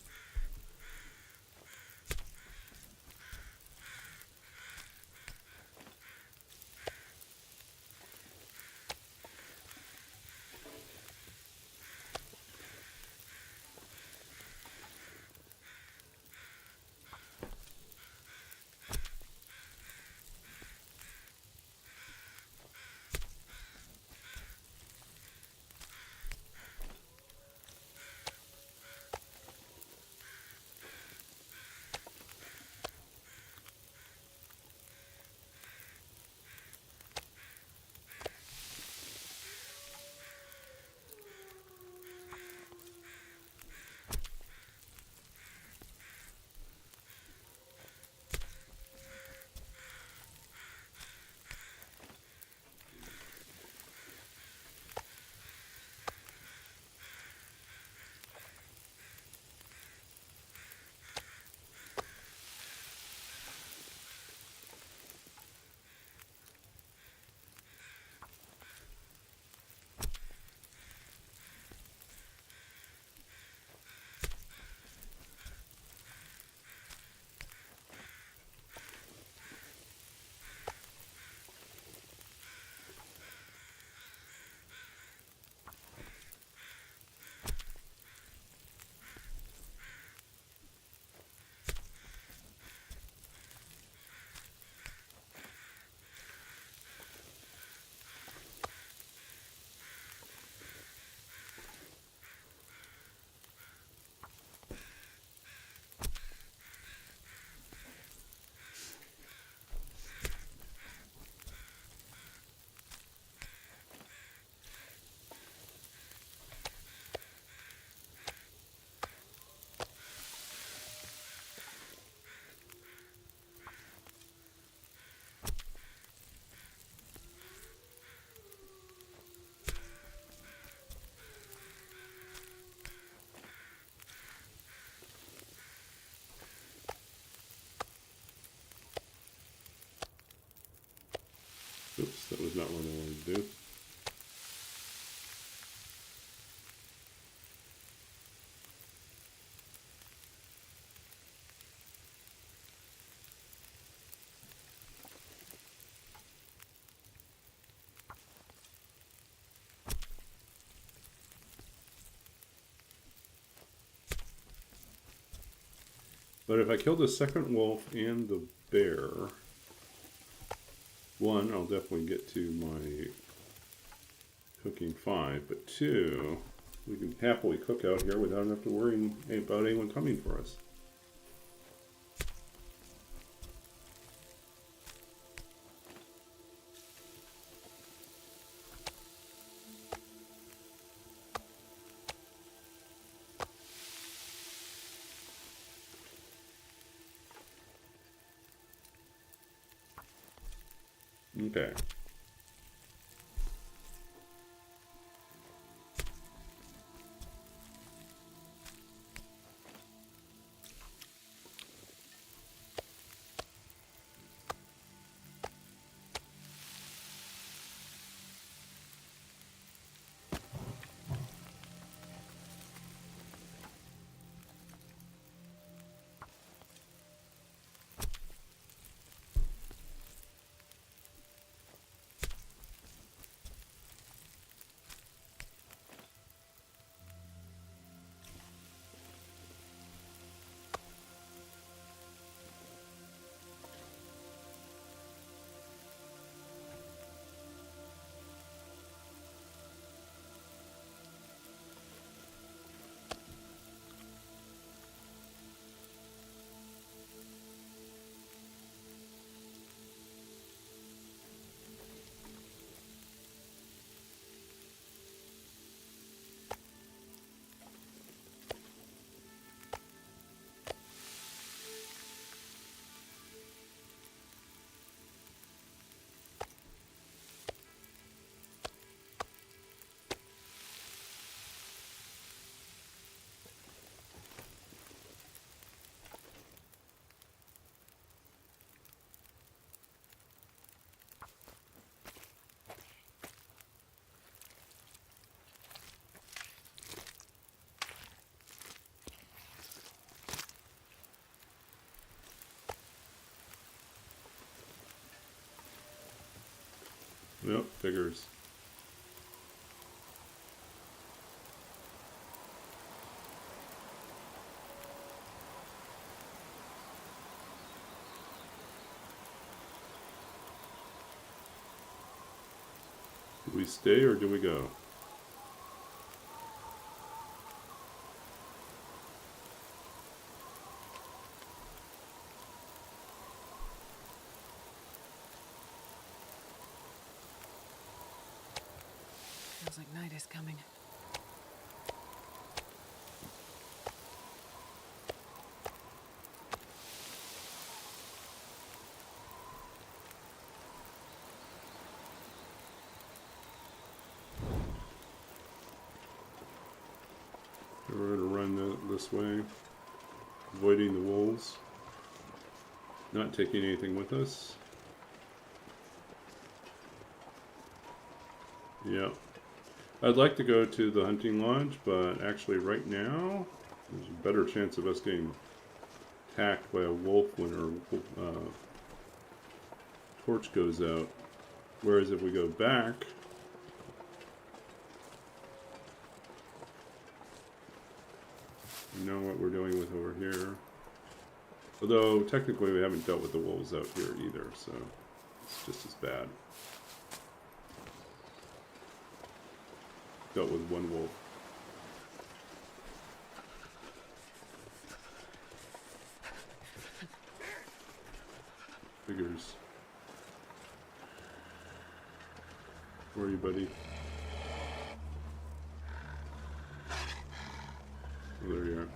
Oops, that was not what I wanted to do. But if I kill the second wolf and the bear, one, I'll definitely get to my cooking 5, but 2, we can happily cook out here without having to worry about anyone coming for us. Okay. Yep, figures. Do we stay or do we go? Feels like night is coming. We're going to run this way, avoiding the wolves, not taking anything with us. Yep. I'd like to go to the hunting lodge, but actually right now, there's a better chance of us getting attacked by a wolf when our torch goes out. Whereas if we go back, we know what we're dealing with over here. Although, technically we haven't dealt with the wolves out here either, so it's just as bad. Dealt with one wolf. Figures. Where are you, buddy? Oh, there you are.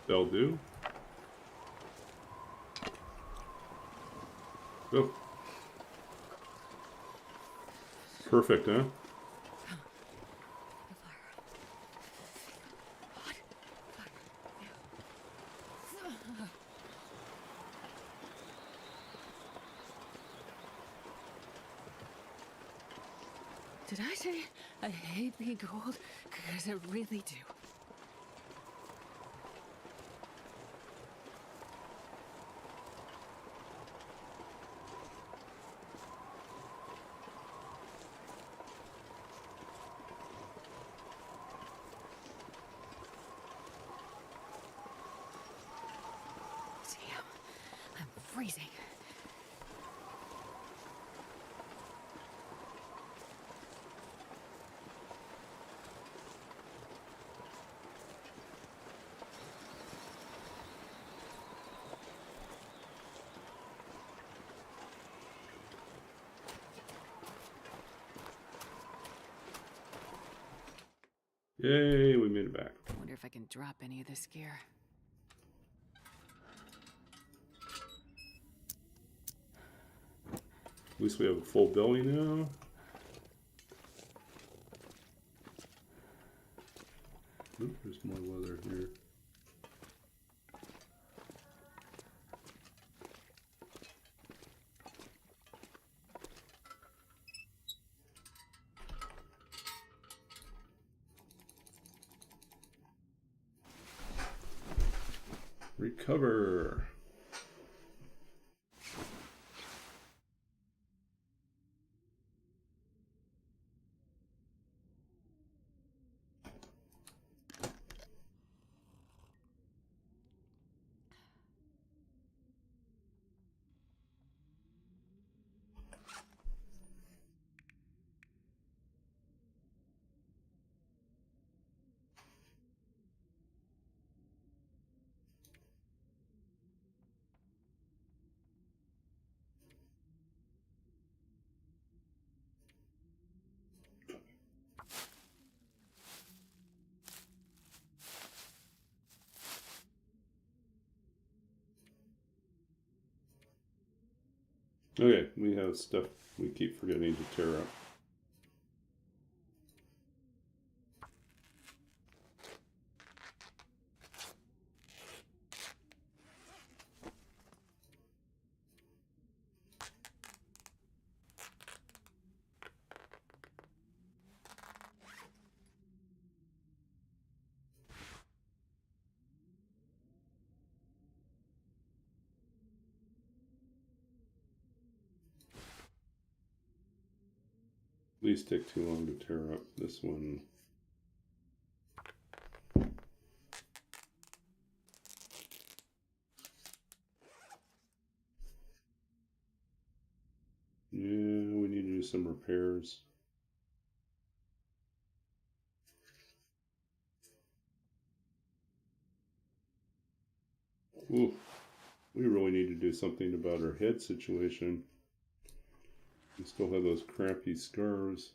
That'll do. Go. Perfect, huh? Did I say I hate being cold? Because I really do. Damn, I'm freezing. Yay, we made it back. Wonder if I can drop any of this gear. At least we have a full belly now. Oop, there's more leather here. Recover. Okay, we have stuff we keep forgetting to tear up. at least take too long to tear up. This one. Yeah, we need to do some repairs. Ooh, we really need to do something about our head situation. We still have those crappy scars.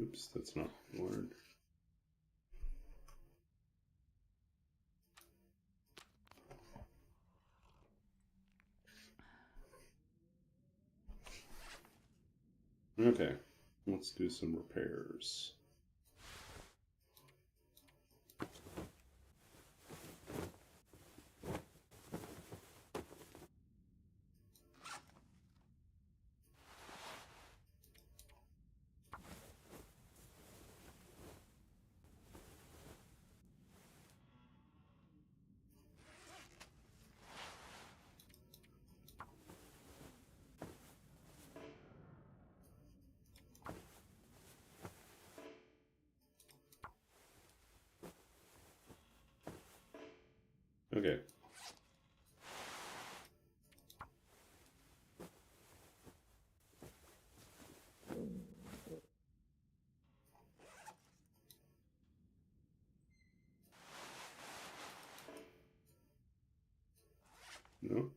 Oops, that's not wired. Okay, let's do some repairs. Okay. No.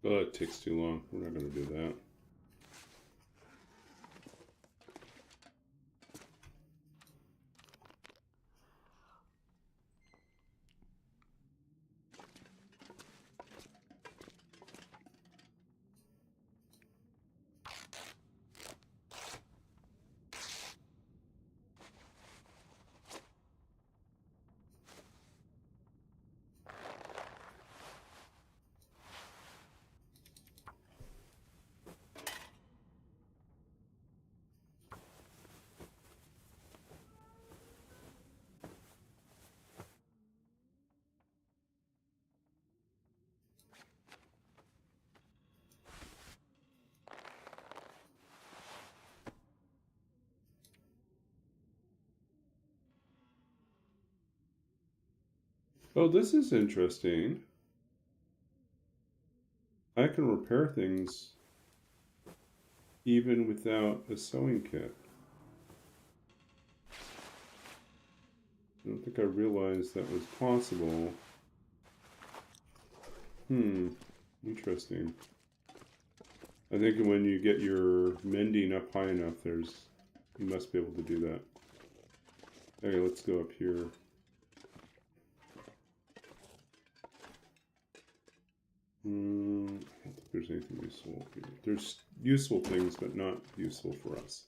Oh, it takes too long. We're not going to do that. Oh, this is interesting. I can repair things even without a sewing kit. I don't think I realized that was possible. Interesting. I think when you get your mending up high enough, you must be able to do that. Okay, let's go up here. I don't think there's anything useful here. There's useful things, but not useful for us.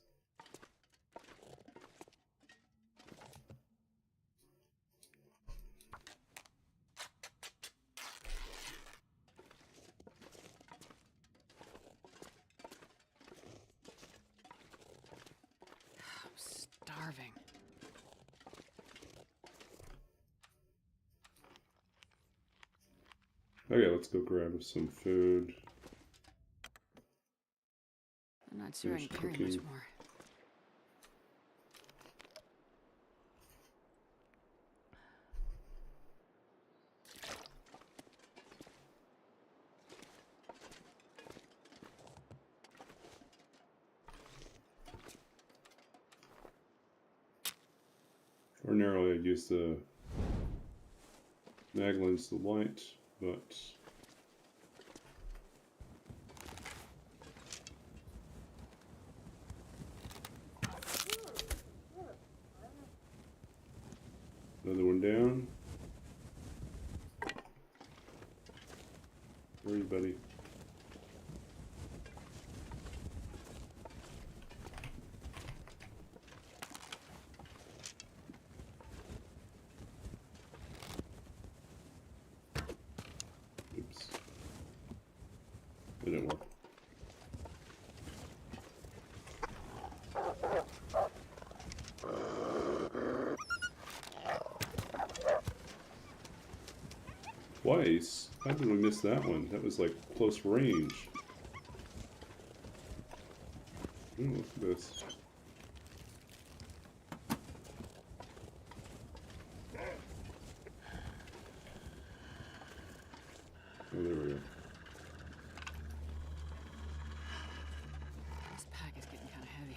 I'm starving. Okay, let's go grab some food. I'm not sure I can carry much more. Ordinarily, I'd use the mag lens to light. but another one down. Where are you, buddy? Oops. It didn't work. Twice? How did we miss that one? That was like close range. Ooh, look at this. Oh, there we go. This pack is getting kind of heavy.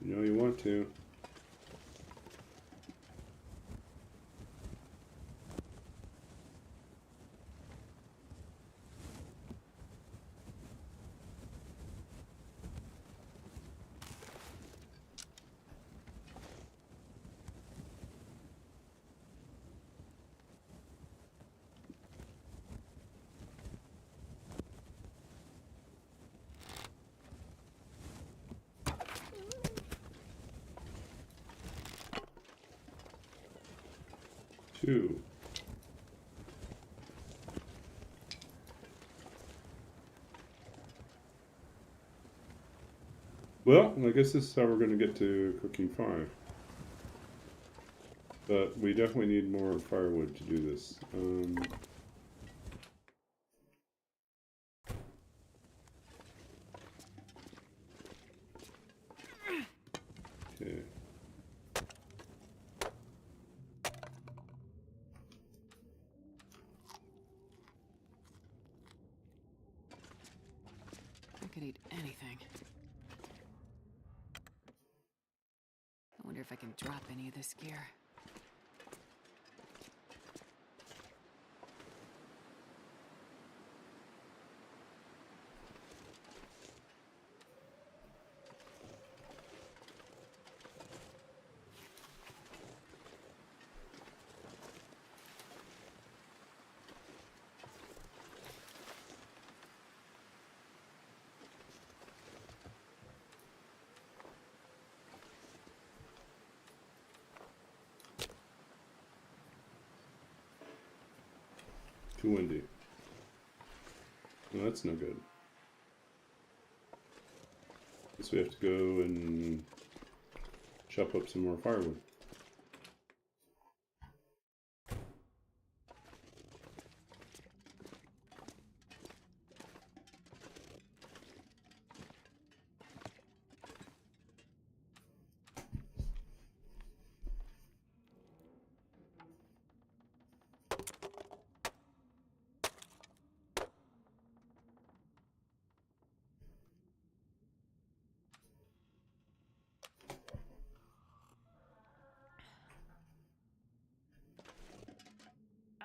You know you want to. Two. Well, I guess this is how we're going to get to cooking 5. But we definitely need more firewood to do this. Okay. I could eat anything. I wonder if I can drop any of this gear. Too windy. Well, that's no good. Guess we have to go and chop up some more firewood.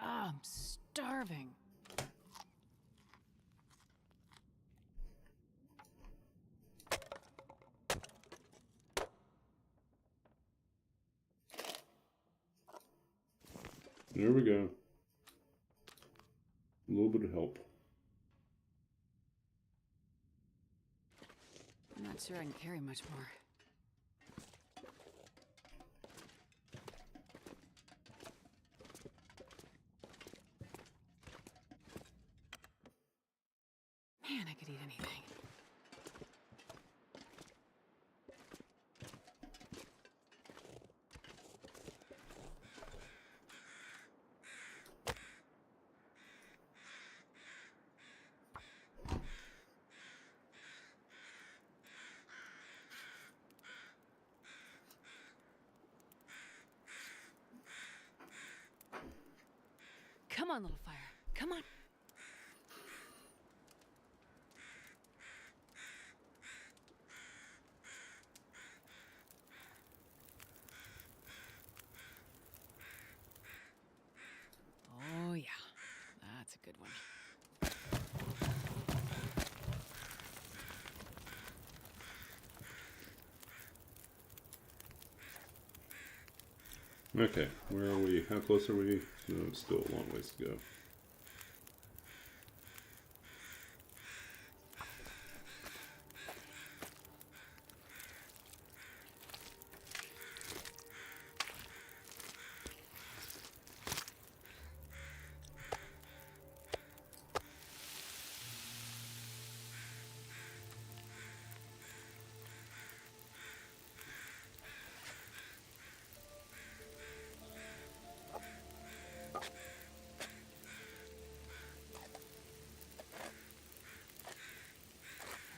Ah, I'm starving. There we go. A little bit of help. I'm not sure I can carry much more. Man, I could eat anything. Come on, little fire. Come on. Oh, yeah. That's a good one. Okay, where are we? How close are we? No, still a long ways to go.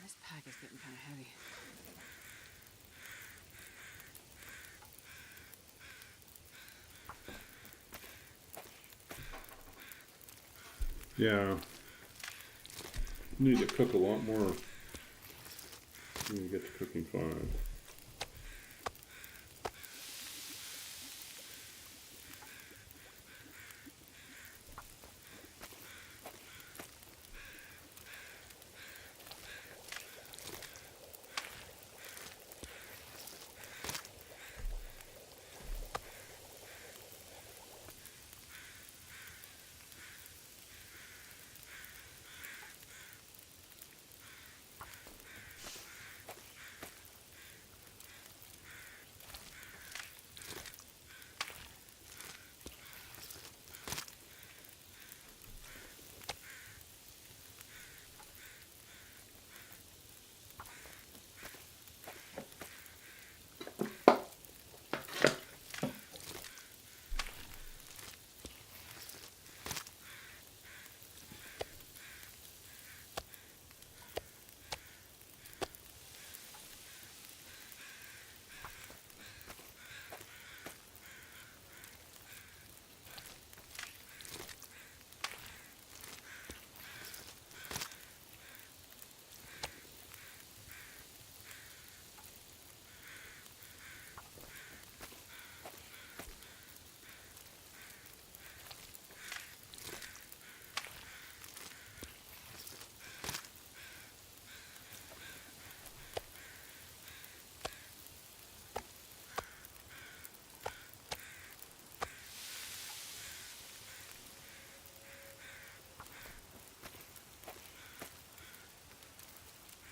This pack is getting kind of heavy. Yeah. Need to cook a lot more when we get to cooking 5.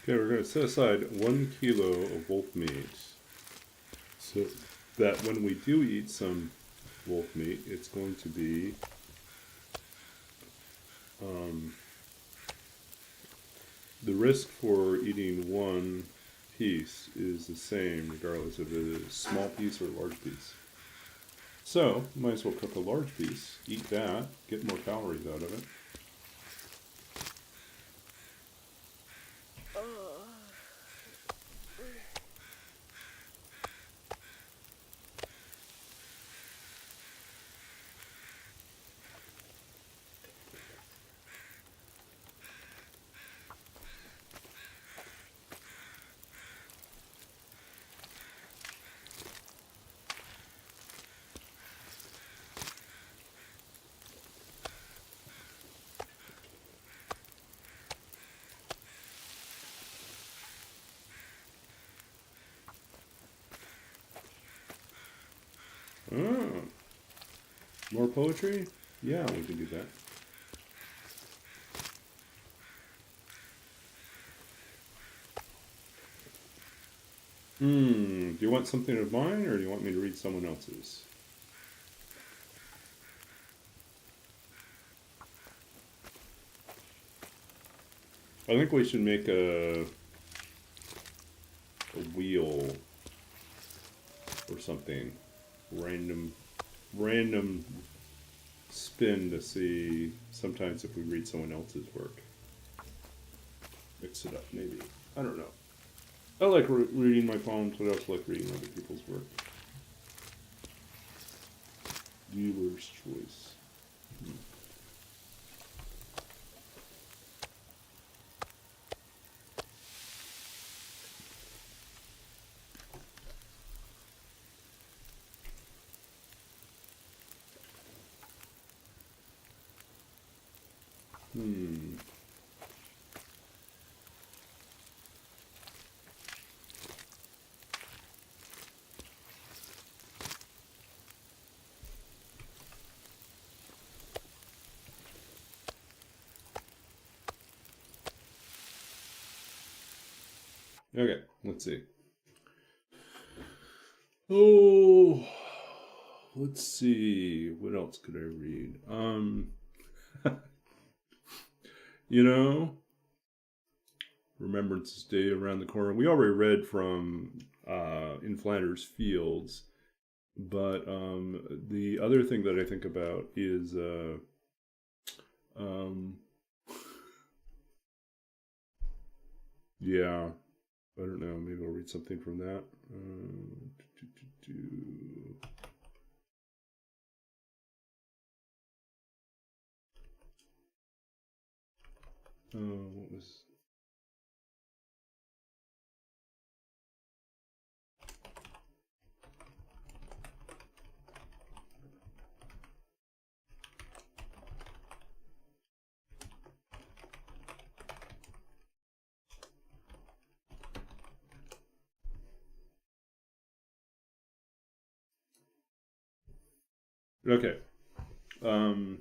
Okay, we're going to set aside 1 kilo of wolf meat, so that when we do eat some wolf meat, it's going to be the risk for eating 1 piece is the same regardless if it is a small piece or a large piece. So, might as well cook a large piece, eat that, get more calories out of it. Ah, more poetry? Yeah, we can do that. Do you want something of mine, or do you want me to read someone else's? I think we should make a wheel or something. Random spin to see sometimes if we read someone else's work. Mix it up, maybe. I don't know. I like reading my poems, but I also like reading other people's work. Dealer's choice. Hmm. Okay, let's see. Oh, let's see. What else could I read? You know, Remembrance Day around the corner. We already read from In Flanders Fields, but the other thing that I think about is um, yeah, I don't know. Maybe I'll read something from that. What was? Okay. Um,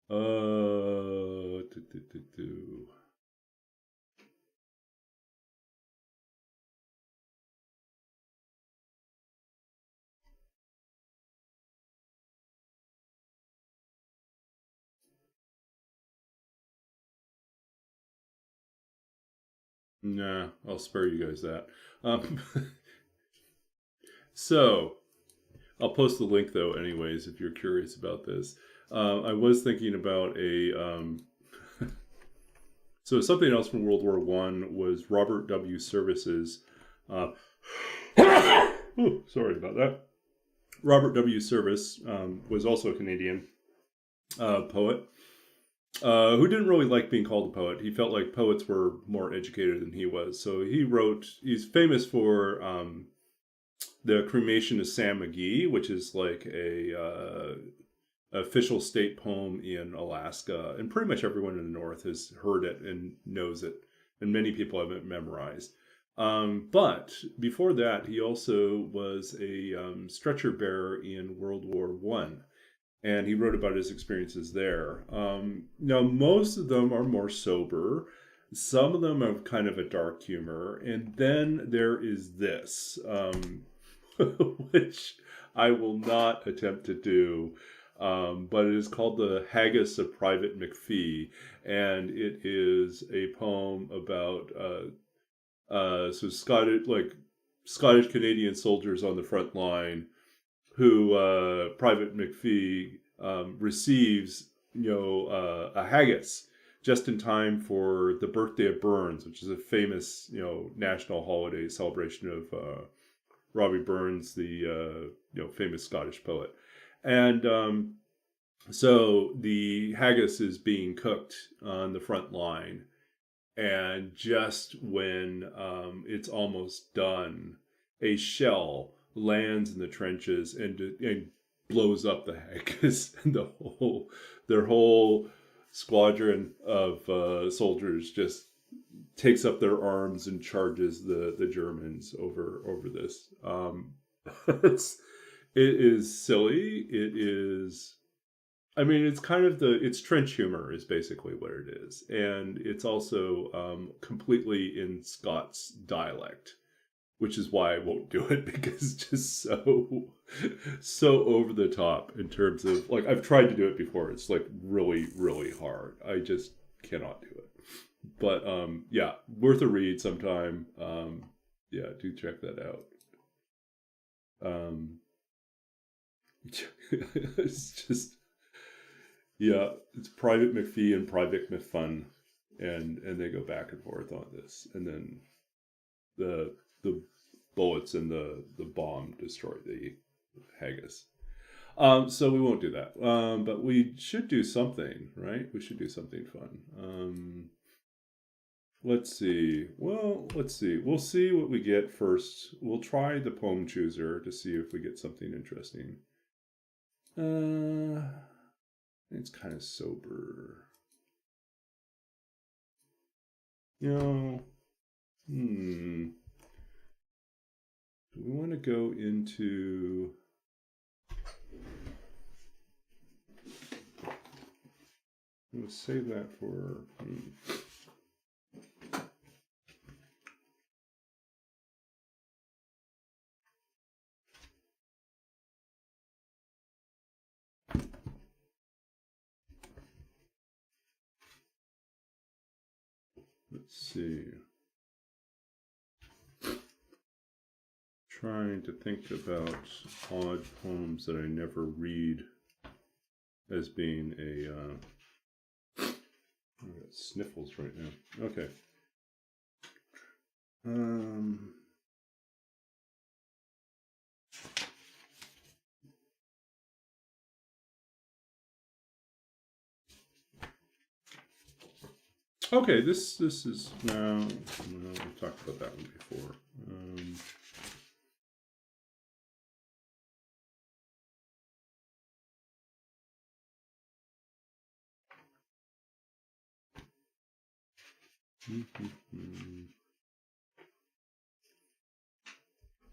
uh, do, do, do, do. Nah, I'll spare you guys that. Um, so, I'll post the link though, anyways, if you're curious about this. I was thinking about so something else from World War One was Robert W. Service's. Uh, sorry about that. Robert W. Service was also a Canadian poet who didn't really like being called a poet. He felt like poets were more educated than he was. So he wrote, he's famous for the cremation of Sam McGee, which is like a official state poem in Alaska. And pretty much everyone in the North has heard it and knows it. And many people have it memorized. But before that, he also was a stretcher bearer in World War One, and he wrote about his experiences there. Now, most of them are more sober. Some of them have kind of a dark humor, and then there is this, which I will not attempt to do. But it is called The Haggis of Private McPhee, and it is a poem about so Scottish Canadian soldiers on the front line who Private McPhee receives, a haggis just in time for the birthday of Burns, which is a famous, national holiday celebration of Robbie Burns, the famous Scottish poet, and so the haggis is being cooked on the front line, and just when it's almost done, a shell lands in the trenches and blows up the haggis, and their whole squadron of soldiers just takes up their arms and charges the Germans over this. It is silly. It is. I mean, it's kind of it's trench humor is basically what it is, and it's also completely in Scots dialect, which is why I won't do it, because it's just so over the top in terms of, like, I've tried to do it before. It's like really, really hard. I just cannot do it. But yeah, worth a read sometime. Yeah, do check that out. Um, it's just, yeah, it's Private McPhee and Private McFun, and they go back and forth on this, and then the bullets and the bomb destroy the haggis. So we won't do that. But we should do something, right? We should do something fun. Let's see. Well, let's see. We'll see what we get first. We'll try the poem chooser to see if we get something interesting. It's kind of sober. Do we want to go into... We'll save that for... Let's see. Trying to think about odd poems that I never read as being a... I got sniffles right now. Okay. Okay, this is... No, we talked about that one before.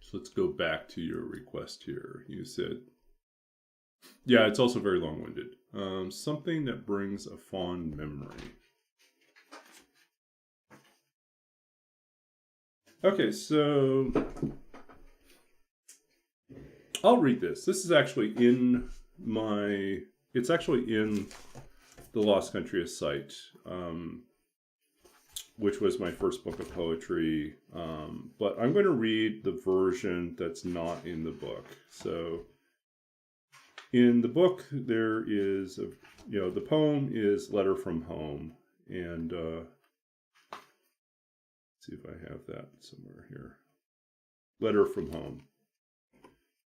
So let's go back to your request here. You said, yeah, it's also very long-winded. Something that brings a fond memory. Okay, so I'll read this. This is actually in my... It's actually in the Lost Country of Sight, which was my first book of poetry. But I'm going to read the version that's not in the book. So in the book, there is, the poem is Letter from Home. And let's see if I have that somewhere here. Letter from Home.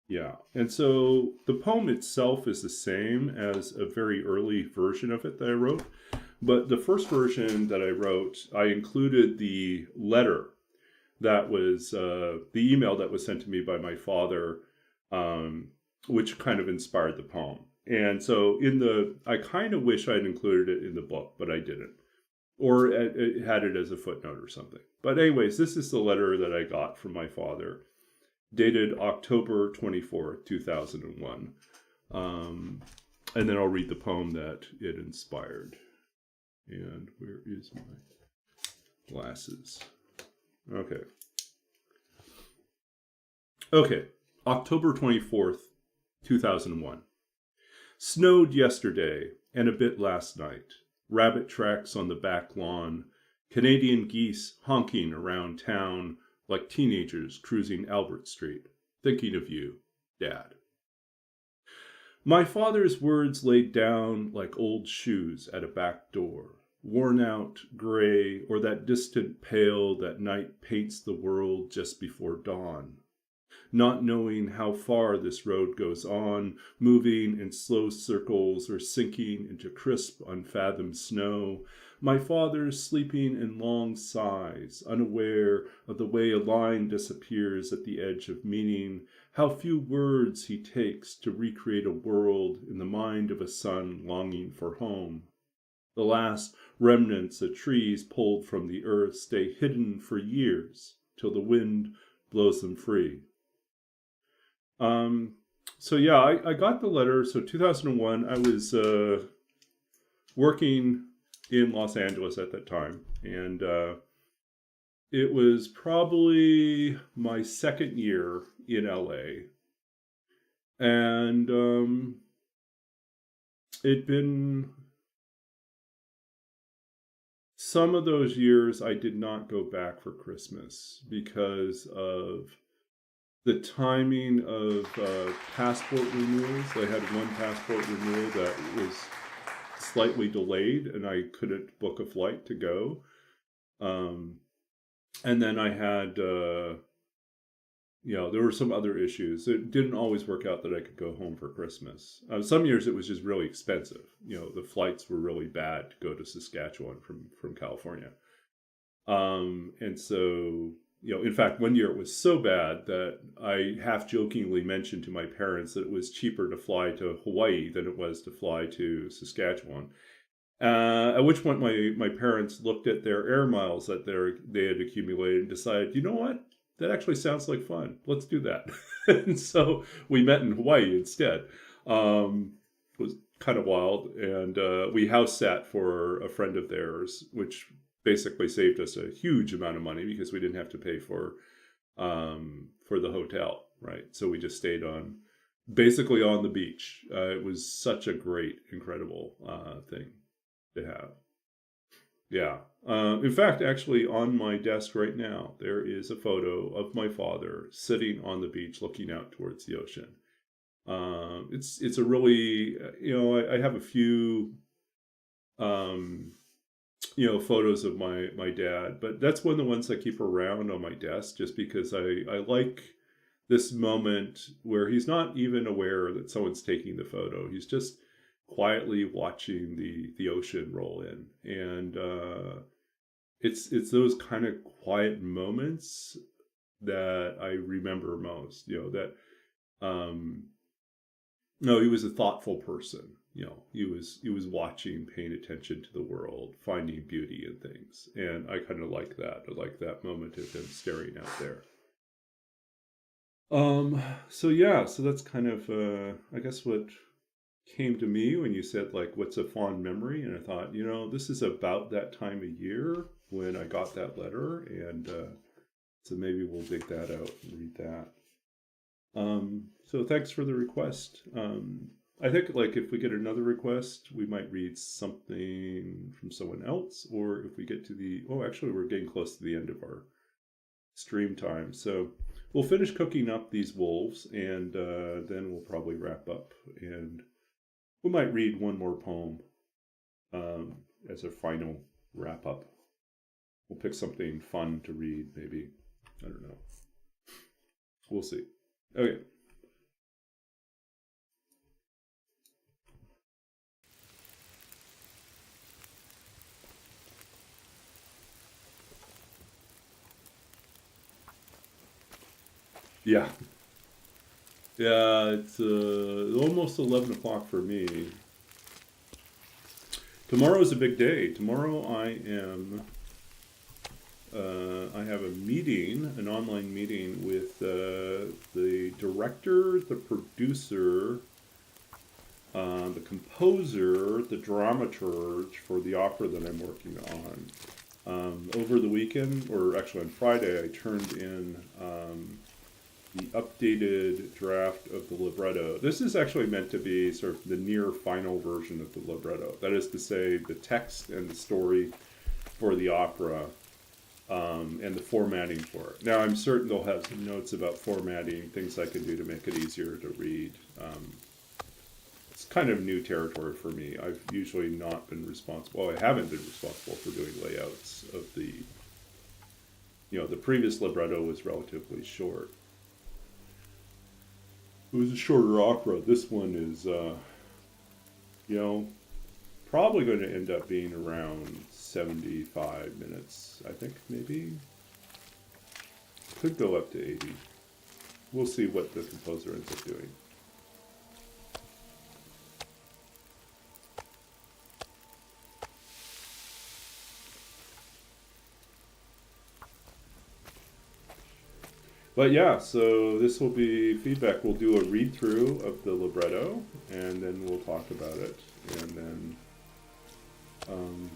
Yeah. And so the poem itself is the same as a very early version of it that I wrote. But the first version that I wrote, I included the letter that was, the email that was sent to me by my father, which kind of inspired the poem. And so I kind of wish I'd included it in the book, but I didn't. Or it had it as a footnote or something. But anyways, this is the letter that I got from my father, dated October 24th, 2001. And then I'll read the poem that it inspired. And where is my glasses? Okay. Okay. October 24th, 2001. Snowed yesterday and a bit last night. Rabbit tracks on the back lawn. Canadian geese honking around town like teenagers cruising Albert Street. Thinking of you, Dad. My father's words laid down like old shoes at a back door, worn out, gray, or that distant pale that night paints the world just before dawn. Not knowing how far this road goes on, moving in slow circles or sinking into crisp, unfathomed snow, my father's sleeping in long sighs, unaware of the way a line disappears at the edge of meaning, how few words he takes to recreate a world in the mind of a son longing for home. The last remnants of trees pulled from the earth stay hidden for years till the wind blows them free. So yeah, I got the letter. So 2001, I was working in Los Angeles at that time, and it was probably my second year in LA, and it'd been some of those years I did not go back for Christmas because of the timing of passport renewals. I had one passport renewal that was slightly delayed, and I couldn't book a flight to go. And then I had, there were some other issues. It didn't always work out that I could go home for Christmas. Some years it was just really expensive. The flights were really bad to go to Saskatchewan from California. And so, in fact, one year it was so bad that I half jokingly mentioned to my parents that it was cheaper to fly to Hawaii than it was to fly to Saskatchewan. At which point my parents looked at their air miles that they had accumulated and decided, you know what? That actually sounds like fun. Let's do that. And so we met in Hawaii instead. It was kind of wild. And we house sat for a friend of theirs, which basically saved us a huge amount of money because we didn't have to pay for the hotel, right? So we just stayed basically on the beach. It was such a great, incredible thing to have. Yeah. In fact, actually, on my desk right now, there is a photo of my father sitting on the beach looking out towards the ocean. It's a really, I have a few, photos of my dad, but that's one of the ones I keep around on my desk just because I like this moment where he's not even aware that someone's taking the photo. He's just quietly watching the ocean roll in, and it's those kind of quiet moments that I remember most. That no, he was a thoughtful person. He was watching, paying attention to the world, finding beauty in things, and I kind of like that. I like that moment of him staring out there. So that's kind of I guess what came to me when you said, like, what's a fond memory, and I thought, this is about that time of year when I got that letter, and so maybe we'll dig that out and read that. So thanks for the request. I think, like, if we get another request, we might read something from someone else, or if we get to actually we're getting close to the end of our stream time, so we'll finish cooking up these wolves, and then we'll probably wrap up, and we might read one more poem as a final wrap up. We'll pick something fun to read, maybe. I don't know. We'll see. Okay. Yeah. Yeah, it's almost 11 o'clock for me. Tomorrow is a big day. Tomorrow I have a meeting, an online meeting with the director, the producer, the composer, the dramaturge for the opera that I'm working on. Over the weekend, or actually on Friday, I turned in the updated draft of the libretto. This is actually meant to be sort of the near final version of the libretto. That is to say, the text and the story for the opera, and the formatting for it. Now, I'm certain they'll have some notes about formatting, things I can do to make it easier to read. It's kind of new territory for me. I've usually not been responsible. Well, I haven't been responsible for doing layouts of the previous libretto was relatively short. It was a shorter opera. This one is, probably going to end up being around 75 minutes, I think, maybe. Could go up to 80. We'll see what the composer ends up doing. But yeah, so this will be feedback. We'll do a read-through of the libretto, and then we'll talk about it. And then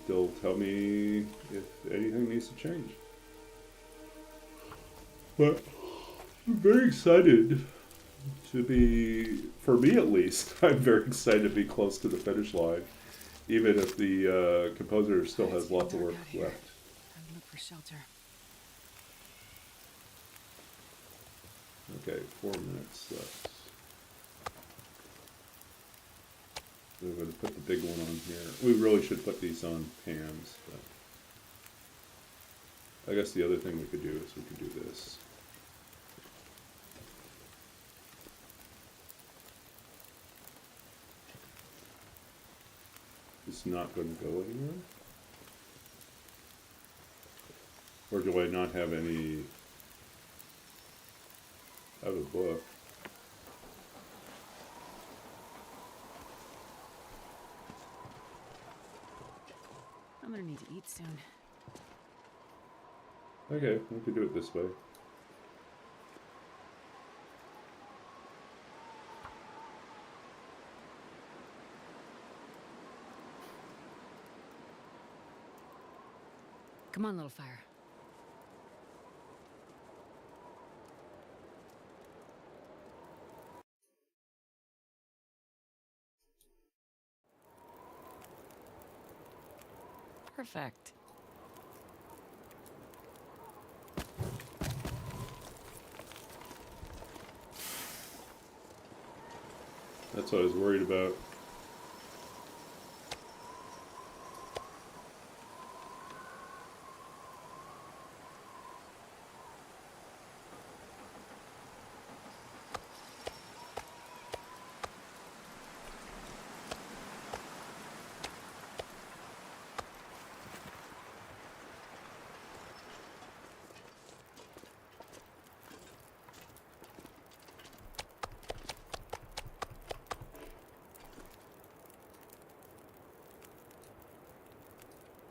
they'll tell me if anything needs to change. But I'm very excited to be, for me at least, I'm very excited to be close to the finish line, even if the composer still has lots of work left. Time to look for shelter. Okay, 4 minutes left. We're going to put the big one on here. We really should put these on pans, but I guess the other thing we could do is we could do this. It's not going to go anywhere? Or do I not have any I'm gonna need to eat soon. Okay, we could do it this way. Come on, little fire. Perfect. That's what I was worried about.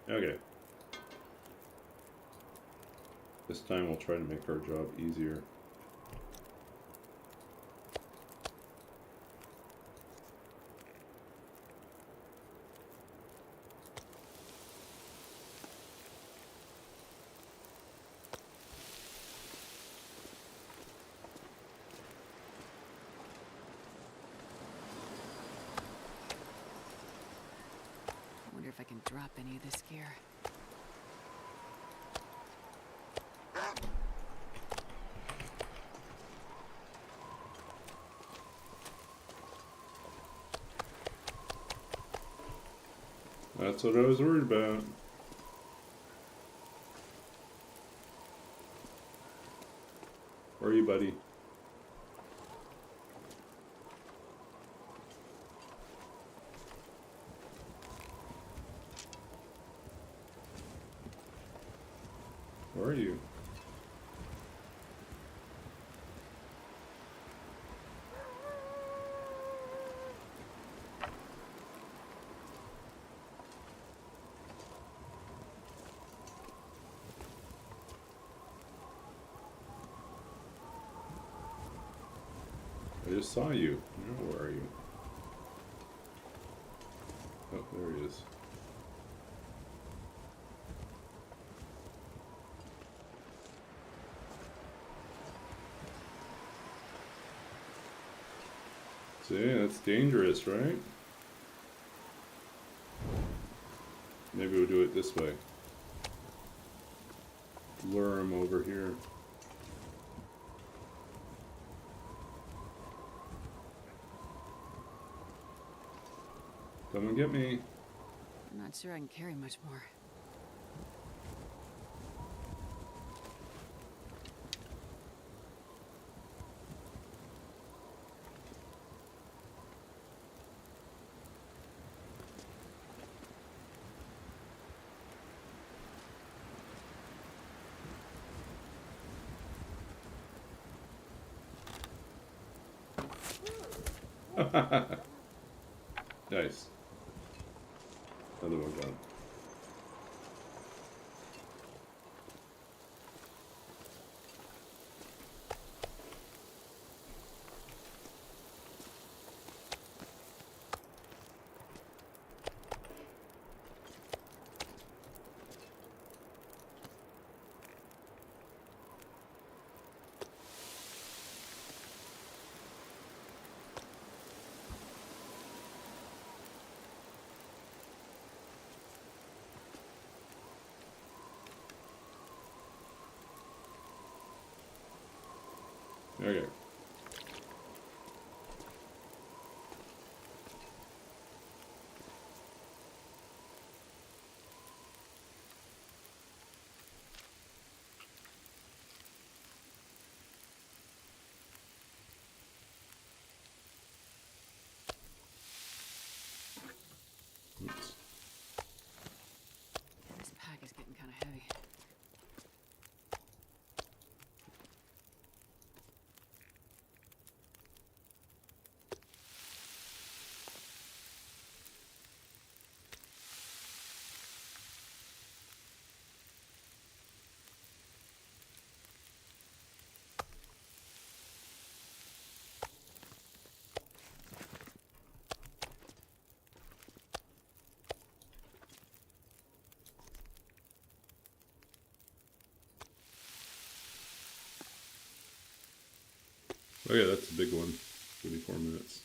Okay. This time we'll try to make our job easier. I wonder if I can drop any of this gear. That's what I was worried about. Where are you, buddy? Where are you? I just saw you. Now where are you? Oh, there he is. See, that's dangerous, right? Maybe we'll do it this way. Lure him over here. Come and get me. I'm not sure I can carry much more. Nice. Another one gone. Okay. Oops. This pack is getting kind of heavy. Oh yeah, that's a big one. 44 minutes.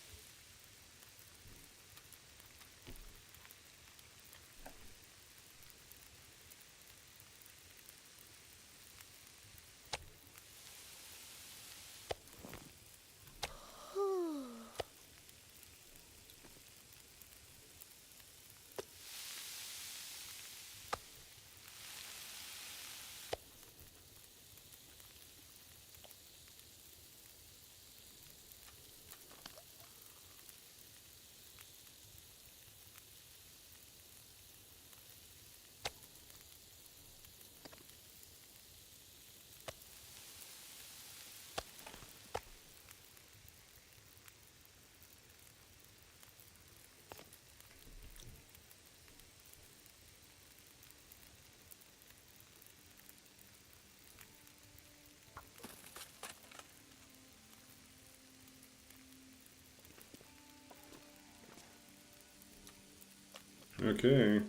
Okay. I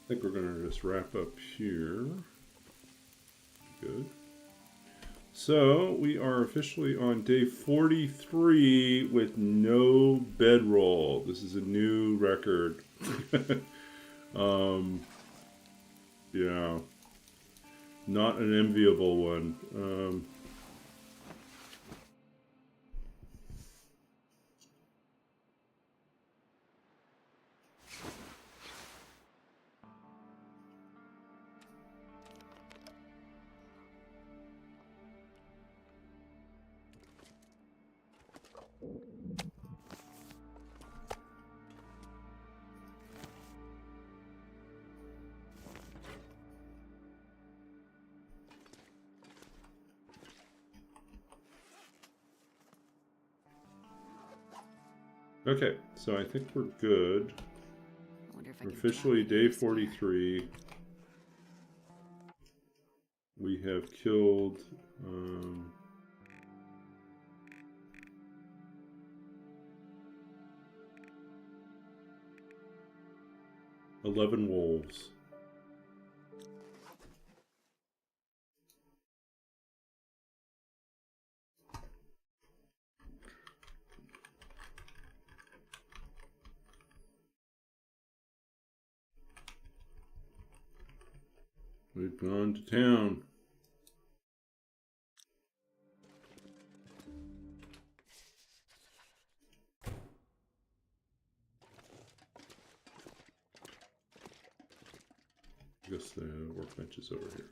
think we're going to just wrap up here. Good. So we are officially on day 43 with no bedroll. This is a new record. Yeah, not an enviable one. Okay, so I think we're good. I wonder if I We're can officially drop it day in this here. 43. We have killed 11 wolves. We've gone to town. I guess the workbench is over here.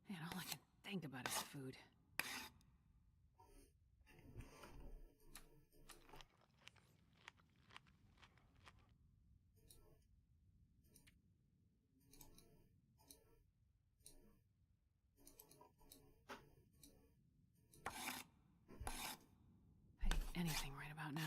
Man, all I can think about is food. I'd eat anything right about now.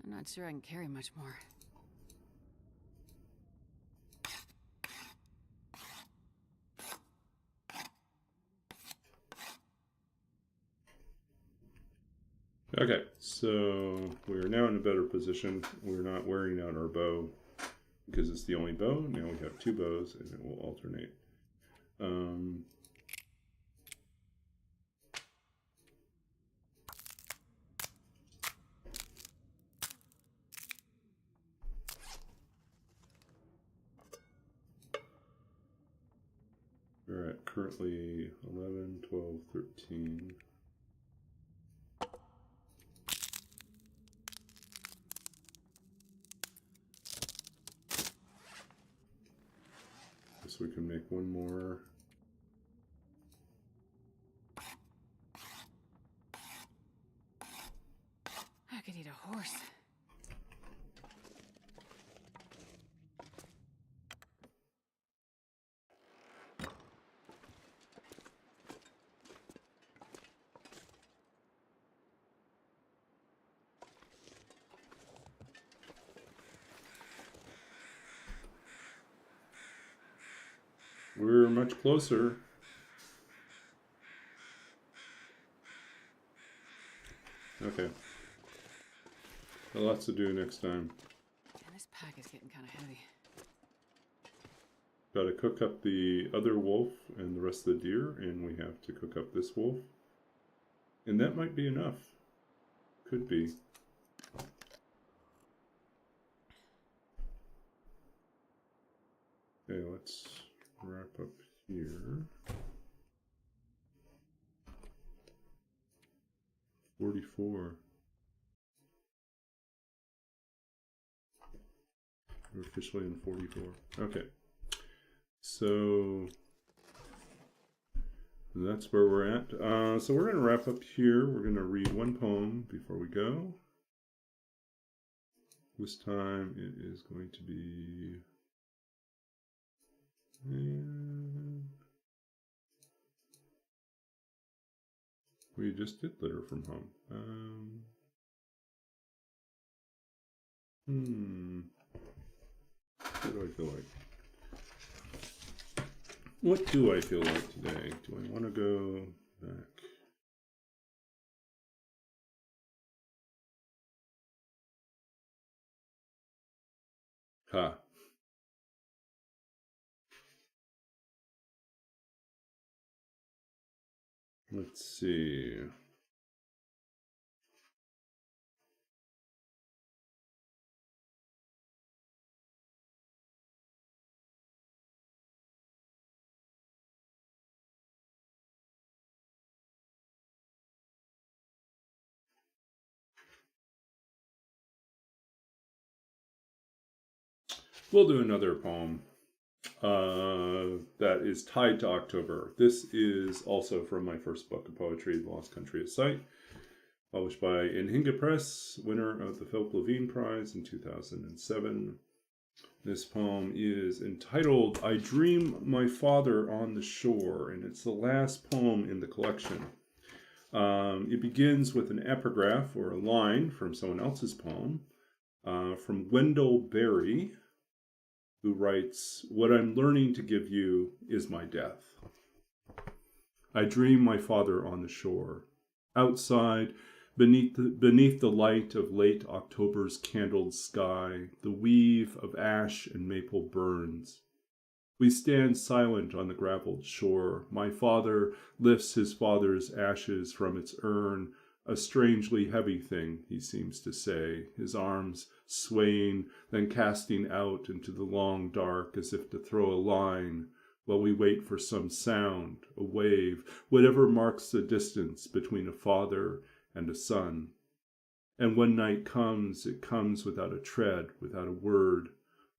I'm not sure I can carry much more. Okay, so we're now in a better position. We're not wearing out our bow because it's the only bow. Now we have 2 bows and it will alternate. We're at currently 11, 12, 13. Guess we can make one more. course. We're much closer. Okay. Lots to do next time. And this pack is getting kind of heavy. Got to cook up the other wolf and the rest of the deer, and we have to cook up this wolf. And that might be enough. Could be. Okay, let's wrap up here. 44. We're officially in 44. Okay. So that's where we're at. So we're going to wrap up here. We're going to read one poem before we go. This time it is going to be... we just did Letter from Home. What do I feel like? What do I feel like today? Do I want to go back? Ha. Let's see. We'll do another poem that is tied to October. This is also from my first book of poetry, The Lost Country at Sight, published by Inhinga Press, winner of the Philip Levine Prize in 2007. This poem is entitled, I Dream My Father on the Shore, and it's the last poem in the collection. It begins with an epigraph or a line from someone else's poem, from Wendell Berry, who writes, what I'm learning to give you is my death. I dream my father on the shore. Outside, beneath the light of late October's candled sky, the weave of ash and maple burns. We stand silent on the graveled shore. My father lifts his father's ashes from its urn, a strangely heavy thing, he seems to say, his arms swaying, then casting out into the long dark as if to throw a line, while we wait for some sound, a wave, whatever marks the distance between a father and a son. And when night comes, it comes without a tread, without a word,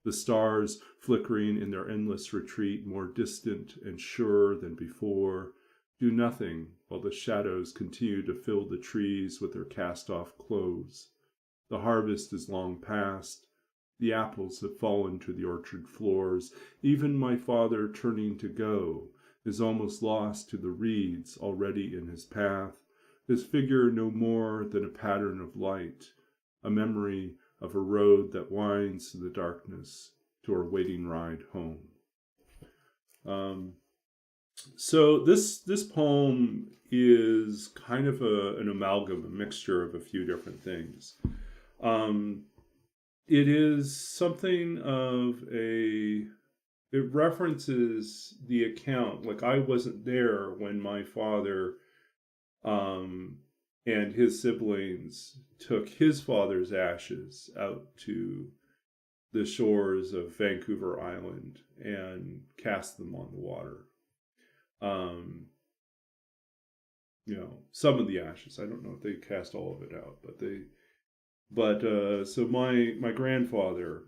the stars flickering in their endless retreat, more distant and sure than before, do nothing while the shadows continue to fill the trees with their cast-off clothes. The harvest is long past. The apples have fallen to the orchard floors. Even my father, turning to go, is almost lost to the reeds already in his path, his figure no more than a pattern of light, a memory of a road that winds through the darkness to our waiting ride home. So this poem is kind of an amalgam, a mixture of a few different things. It is something of it references the account. Like, I wasn't there when my father and his siblings took his father's ashes out to the shores of Vancouver Island and cast them on the water. Some of the ashes. I don't know if they cast all of it out, but so my grandfather,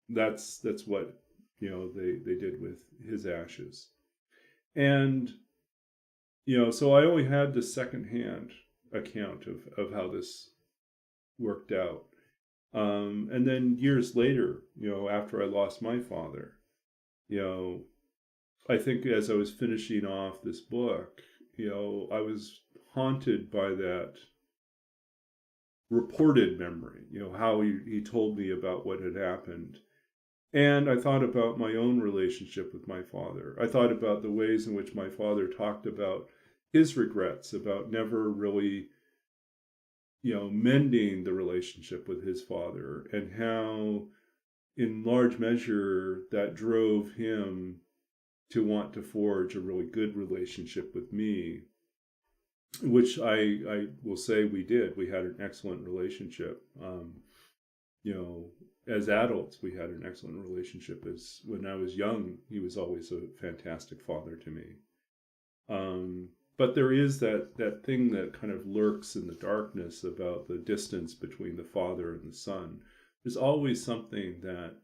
that's what, they did with his ashes. And, so I only had the secondhand account of how this worked out. And then years later, after I lost my father, I think as I was finishing off this book, I was haunted by that reported memory, how he told me about what had happened. And I thought about my own relationship with my father. I thought about the ways in which my father talked about his regrets, about never really, mending the relationship with his father, and how, in large measure, that drove him to want to forge a really good relationship with me, which I will say we did. We had an excellent relationship. As adults, we had an excellent relationship. As when I was young, he was always a fantastic father to me. But there is that thing that kind of lurks in the darkness about the distance between the father and the son. There's always something that,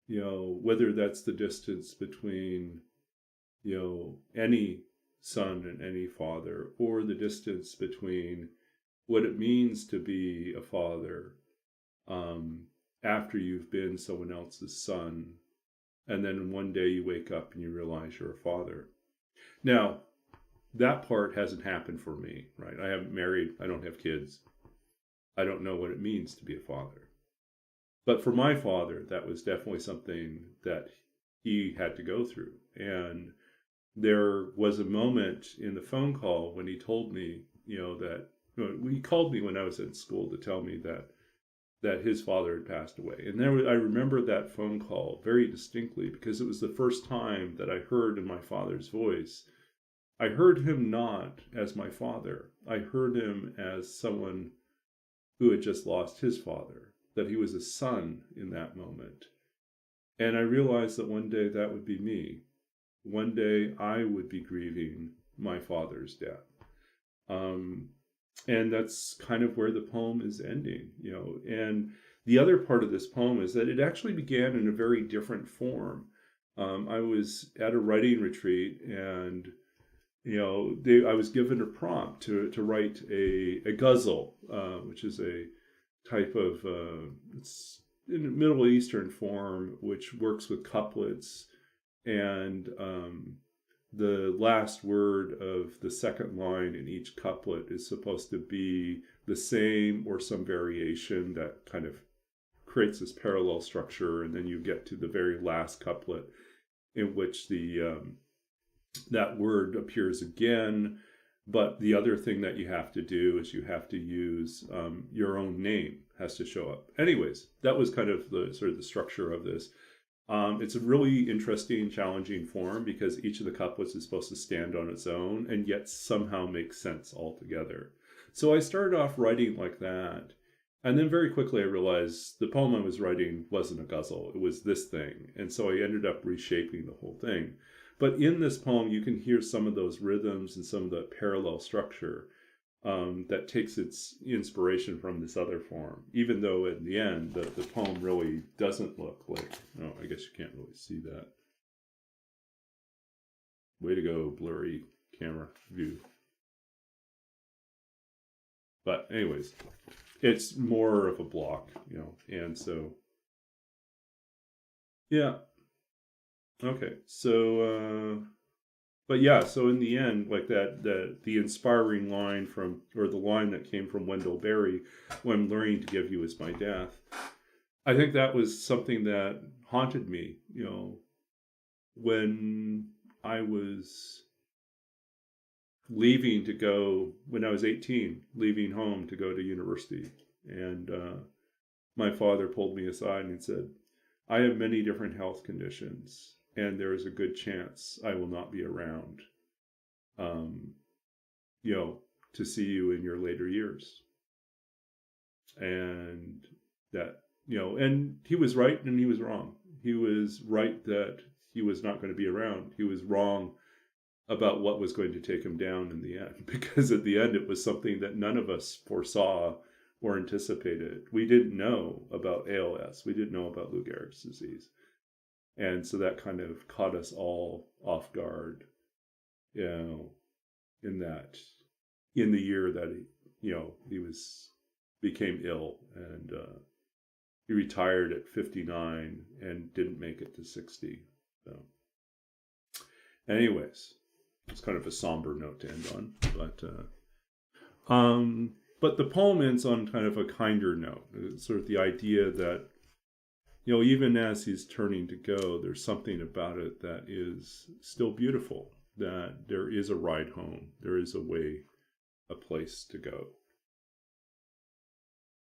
whether that's the distance between, any son and any father, or the distance between what it means to be a father after you've been someone else's son, and then one day you wake up and you realize you're a father. Now, that part hasn't happened for me, right? I haven't married, I don't have kids. I don't know what it means to be a father. But for my father, that was definitely something that he had to go through. And there was a moment in the phone call when he told me, that he called me when I was in school to tell me that his father had passed away. And I remember that phone call very distinctly because it was the first time that I heard in my father's voice. I heard him not as my father. I heard him as someone who had just lost his father, that he was a son in that moment. And I realized that one day that would be me. One day I would be grieving my father's death. And that's kind of where the poem is ending, And the other part of this poem is that it actually began in a very different form. I was at a writing retreat, and I was given a prompt to write a ghazal, which is a type of it's in a Middle Eastern form, which works with couplets, and the last word of the second line in each couplet is supposed to be the same or some variation that kind of creates this parallel structure, and then you get to the very last couplet in which that word appears again. But the other thing that you have to do is you have to use your own name has to show up. Anyways, that was kind of the sort of the structure of this. It's a really interesting, challenging form because each of the couplets is supposed to stand on its own and yet somehow make sense altogether. So I started off writing like that. And then very quickly I realized the poem I was writing wasn't a ghazal. It was this thing. And so I ended up reshaping the whole thing. But in this poem, you can hear some of those rhythms and some of the parallel structure that takes its inspiration from this other form, even though in the end, the poem really doesn't look like, I guess you can't really see that. Way to go, blurry camera view. But anyways, it's more of a block, and so, yeah. Okay, so, but yeah, so in the end, like the inspiring line from, or the line that came from Wendell Berry, "What I'm learning to give you is my death," I think that was something that haunted me, when I was leaving to go, when I was 18, leaving home to go to university. And my father pulled me aside and said, "I have many different health conditions, and there is a good chance I will not be around, to see you in your later years." And that, and he was right and he was wrong. He was right that he was not going to be around. He was wrong about what was going to take him down in the end, because at the end it was something that none of us foresaw or anticipated. We didn't know about ALS. We didn't know about Lou Gehrig's disease. And so that kind of caught us all off guard, in the year that he was became ill, and he retired at 59 and didn't make it to 60. So, anyways, it's kind of a somber note to end on, but the poem ends on kind of a kinder note. It's sort of the idea that, you know, even as he's turning to go, there's something about it that is still beautiful, that there is a ride home, there is a way, a place to go.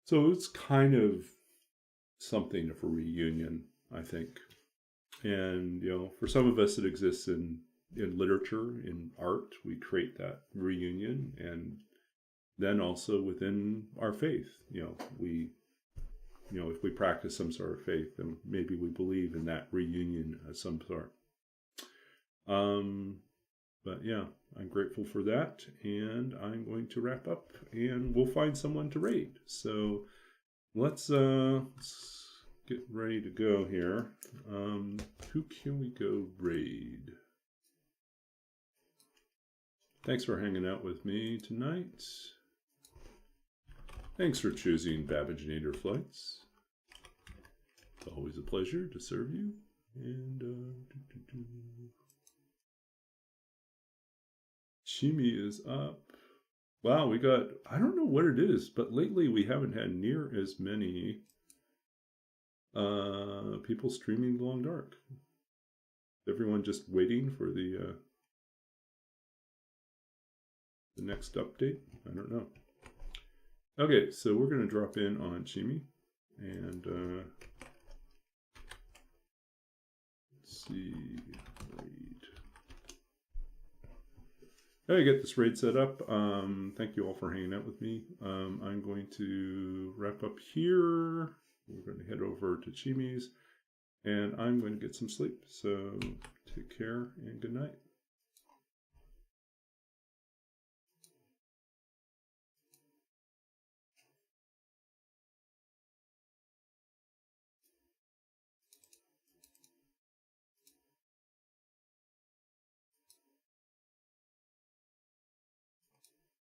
So it's kind of something of a reunion, I think. And, you know, for some of us, it exists in literature, in art. We create that reunion. And then also within our faith, if we practice some sort of faith, then maybe we believe in that reunion of some sort. But yeah, I'm grateful for that, and I'm going to wrap up, and we'll find someone to raid. So let's get ready to go here. Who can we go raid? Thanks for hanging out with me tonight. Thanks for choosing Babbaginator Flights. It's always a pleasure to serve you. And Chimi is up. Wow, we got, I don't know what it is, but lately we haven't had near as many people streaming The Long Dark. Everyone just waiting for the next update? I don't know. Okay, so we're going to drop in on Chimi, and let's see, raid. Okay, get this raid set up. Thank you all for hanging out with me. I'm going to wrap up here. We're going to head over to Chimi's, and I'm going to get some sleep. So take care and good night.